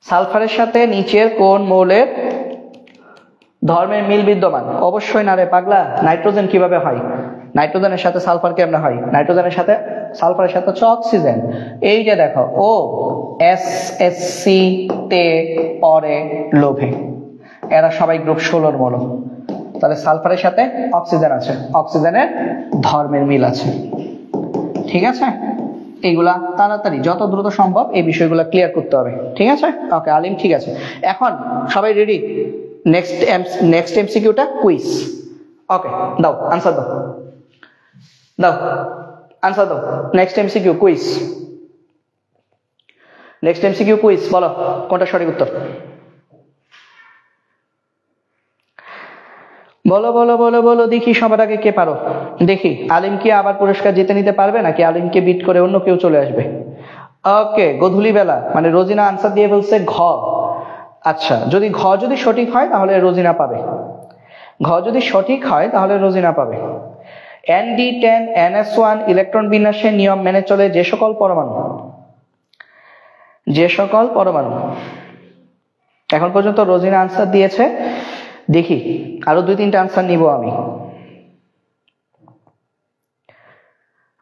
সালফারের সাথে নিচের কোন মৌলের ধর্মের মিল বিদ্যমান? অবশ্যই না রে পাগলা, নাইট্রোজেন কিভাবে হয়? নাইট্রোজেনের সাথে সালফার কেমনে হয়? নাইট্রোজেনের সাথে সালফারের সাথে হচ্ছে অক্সিজেন। এই যে দেখো, ও এসএসসি তে পরে লোভে, এরা সবাই গ্রুপ 16 মৌল। তাহলে সালফারের সাথে অক্সিজেন আছে, অক্সিজেনের ধর্মের মিল আছে। ঠিক আছে, এইগুলা তাড়াতাড়ি যত দ্রুত সম্ভব এই বিষয়গুলো ক্লিয়ার করতে হবে। ঠিক আছে, ওকে আলিম, ঠিক আছে। এখন সবাই রেডি? নেক্সট এমসিকিউটা কুইজ। ওকে, দাও আনসার দাও। নেক্সট এমসিকিউ কুইজ, বলো কোনটা সঠিক উত্তর? বলো দেখি সবার আগে কে পারো। দেখি আলিম কি আবার পুরস্কার জিতে নিতে পারবে, নাকি আলিমকে বিট করে অন্য কেউ চলে আসবে? ওকে, গোধূলি বেলা, মানে রোজিনা আনসার দিয়ে বলছে ঘ। আচ্ছা, যদি ঘ সঠিক হয় তাহলে রোজিনা পাবে। ND10 NS1 ইলেকট্রন বিন্যাসের নিয়ম মেনে চলে যে সকল পরমাণু, এখন পর্যন্ত রোজিনা আনসার দিয়েছে। দেখি আরো 2-3টা আনসার নিব আমি,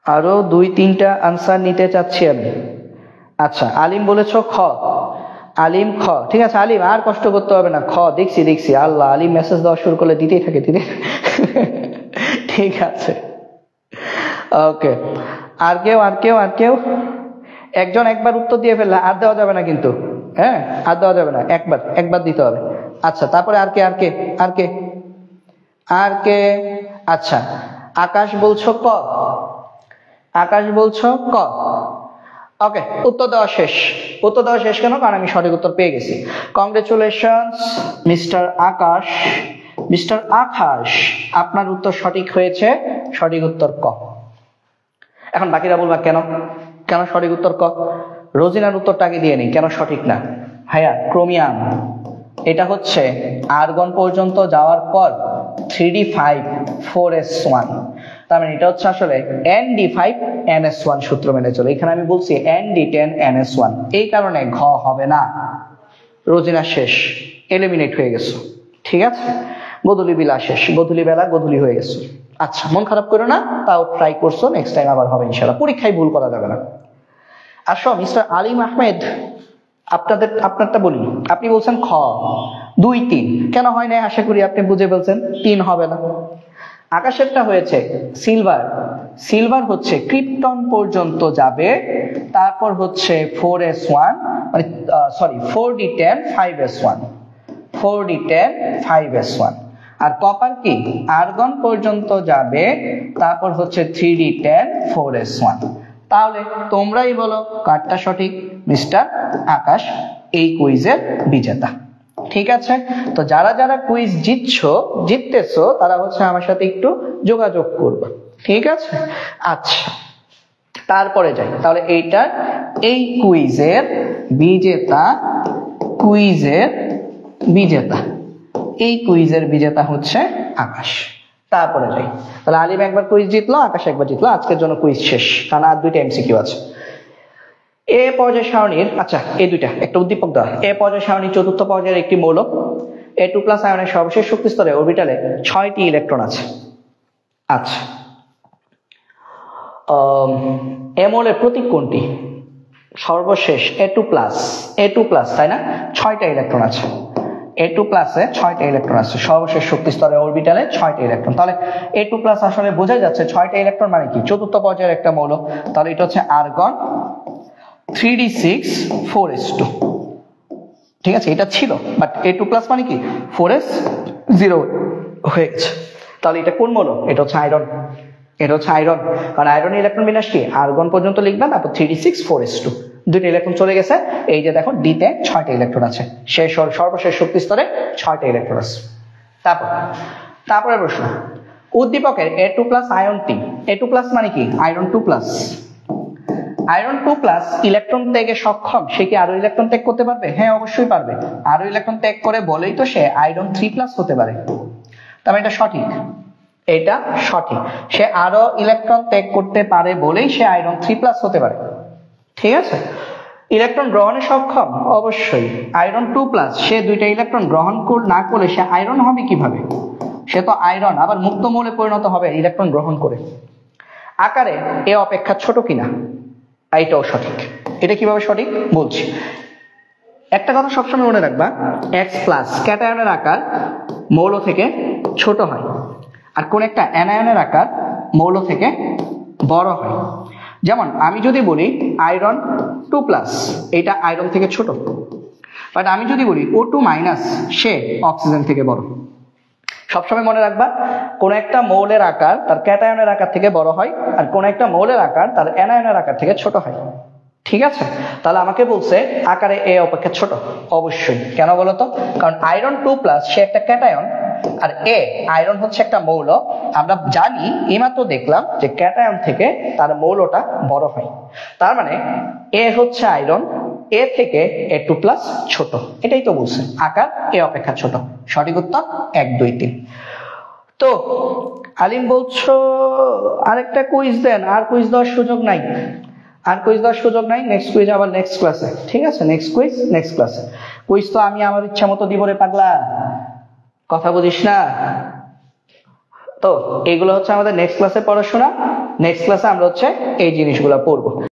আরো 2-3টা আনসার নিতে চাচ্ছি আমি। আচ্ছা, আলিম বলেছ খ, আলিম খ। ঠিক আছে আলিম, আর কষ্ট করতে হবে না, খ। দেখছি আল্লাহ, আলিম মেসেজ দেওয়া শুরু করলে দিতেই থাকে। ঠিক আছে, ওকে। আর কেউ একজন একবার উত্তর দিয়ে ফেললে আর দেওয়া যাবে না কিন্তু, হ্যাঁ আর দেওয়া যাবে না, একবার দিতে হবে। আচ্ছা, তারপরে আর কে? আচ্ছা, আকাশ বলছো ক। ওকে, উত্তর দেওয়া শেষ কেন? কারণ আমি সঠিক উত্তর পেয়ে গেছি। কংগ্রেচুলেশনস মিস্টার আকাশ, আপনার উত্তর সঠিক হয়েছে, সঠিক উত্তর ক। এখন বাকিরা বলবা কেন সঠিক উত্তর ক? রোজিনার উত্তরটা আগে দিয়ে নেই, কেন সঠিক না? ভাইয়া, ক্রোমিয়াম এটা হচ্ছে আর্গন পর্যন্ত যাওয়ার পর 3d5-4s1, তার মানে এটা হচ্ছে আসলে ND5NS1 সূত্র মেনে চলে। এখানে আমি বলছি ND10NS1, এই কারণে ঘ হবে না। রোজিনা শেষ, এলিমিনেট হয়ে গেছে। ঠিক আছে, গোধূলি বেলা গোধূলি হয়ে গেছে। আচ্ছা, মন খারাপ করো না, তাও ট্রাই করছো, নেক্সট টাইম আবার হবে ইনশাআল্লাহ। পরীক্ষায় ভুল করা যাবে না। আসো মিস্টার আলিম আহমেদ, আপনারটা বলি। আপনি বলছেন খ 2-3, কেন হয় না? আশা করি আপনি বুঝে বলছেন 3 হবে না। আকাশেরটা হয়েছে সিলভার হচ্ছে ক্রিপ্টন পর্যন্ত যাবে, তারপর হচ্ছে 4s1, মানে সরি 4d10 5s1, আর কপার কি আর্গন পর্যন্ত যাবে, তারপর হচ্ছে 3d10 4s1। তাহলে তোমরাই বলো কারটা সঠিক? মিস্টার আকাশ এই কুইজের বিজেতা। ঠিক আছে, তো যারা কুইজ জিততেছো তারা হচ্ছে আমার সাথে একটু যোগাযোগ করবে। ঠিক আছে, আচ্ছা তারপরে যাই। তাহলে এই কুইজের বিজেতা হচ্ছে আকাশ। তারপরে যাই, তাহলে আলিম একবার কুইজ জিতলো, আকাশ একবার জিতলো। আজকের জন্য কুইজ শেষ, কারণ আর 2টা এমসিকিউ আছে। এ পর্যায় সারণীর, আচ্ছা এই দুইটা একটা উদ্দীপক দেওয়া। এ পর্যায় সারণীর চতুর্থ পর্যায়ের একটি মৌল A2+ আয়নের সর্বশেষ শক্তি স্তরে অরবিটালে 6টি ইলেকট্রন আছে। আচ্ছা, এ মৌলের প্রতীক কোনটি? সর্বশেষ A2+, তাই না? 6টা ইলেকট্রন আছে। A2 প্লাসে 6টা ইলেকট্রন আছে, সর্বশেষ শক্তি স্তরে অরবিটালে 6টা ইলেকট্রন। তাহলে A2 প্লাস আসলে বোঝা যাচ্ছে 6টা ইলেকট্রন মানে কি চতুর্থ পর্যায়ের একটা মৌল। তাহলে এটা হচ্ছে আর্গন 3d6 4s2। ঠিক আছে, এটা ছিল, বাট A2 প্লাস মানে কি 4s0 হয়ে গেছে। তাহলে এটা কোন মৌল? এটা হচ্ছে আয়রন। এটা হচ্ছে আয়রন, কারণ আয়রনের ইলেকট্রন বিন্যাস কি আর্গন পর্যন্ত লিখবেন, তারপর 3d6 4s2, দুইটা ইলেকট্রন চলে গেছে। এই যে দেখো ডিতে 6টা ইলেকট্রন আছে, সর্বশেষ শক্তি স্তরে 6টা ইলেকট্রন আছে। তারপরে প্রশ্ন, উদ্দীপকের A2 প্লাস আয়নটি, A2 প্লাস মানে কি iron 2 plus, iron 2 plus electron ত্যাগে সক্ষম, সে কি আরো ইলেকট্রন ত্যাগ করতে পারবে? হ্যাঁ অবশ্যই পারবে, আরো ইলেকট্রন ত্যাগ করে বলেই তো সে আয়রন 3 প্লাস হতে পারে। তবে এটা সঠিক, এটা সঠিক, সে আরো ইলেকট্রন ত্যাগ করতে পারে বলেই সে আয়রন 3 প্লাস হতে পারে। ঠিক আছে, ইলেকট্রন গ্রহণে সক্ষম, অবশ্যই আয়রন 2 প্লাস, সে দুইটা ইলেকট্রন গ্রহণ না করলে সে আয়রন হবে কিভাবে? সে তো আয়রন আবার মুক্ত মৌলে পরিণত হবে ইলেকট্রন গ্রহণ করে। আকারে এ অপেক্ষা ছোট কিনা? এইটাও সঠিক। এটা কিভাবে সঠিক বলছি, একটা কথা সবসময় মনে রাখবা, X প্লাস ক্যাটায়নের আকার মৌল থেকে ছোট হয়, আর কোন একটা অ্যানায়নের আকার মৌল থেকে বড় হয়। যেমন আমি যদি বলি আয়রন 2 প্লাস, এটা আয়রন থেকে ছোট, বাট আমি যদি বলি O2 মাইনাস, সে অক্সিজেন থেকে বড়। সবসময় মনে রাখবা, কোন একটা মৌলের আকার তার ক্যাটায়নের আকার থেকে বড় হয়, আর কোন একটা মৌলের আকার তার অ্যানায়নের আকার থেকে ছোট হয়। ঠিক আছে, তাহলে আমাকে বলছে আকারে এ অপেক্ষা ছোট, অবশ্যই। কেন বলতো? কারণ আয়রন 2 প্লাস সে একটা ক্যাটায়ন, আর এ আয়রন হচ্ছে একটা মৌল। আমরা জানি, এইমাত্র দেখলাম যে ক্যাটায়ন থেকে তার মৌলটা বড় হয়, তার মানে এ হচ্ছে আয়রন, এ থেকে A2 প্লাস ছোট, এটাই তো বলছে, আকার এ অপেক্ষা ছোট। সঠিক উত্তর 1 2 3। তো আলিম বলছো আরেকটা কুইজ দেন, আর কুইজ দেওয়ার সুযোগ নাই, আর কুইজ দেওয়ার সুযোগ নাই, নেক্সট কুইজ আবার নেক্সট ক্লাসে। ঠিক আছে, নেক্সট কুইজ নেক্সট ক্লাসে। কুইজ তো আমি আমার ইচ্ছা মতো দিব রে পাগলা, কথা বুঝিস না। তো এগুলো হচ্ছে আমাদের নেক্সট ক্লাসে পড়াশোনা, নেক্সট ক্লাসে আমরা হচ্ছে এই জিনিসগুলো পড়বো।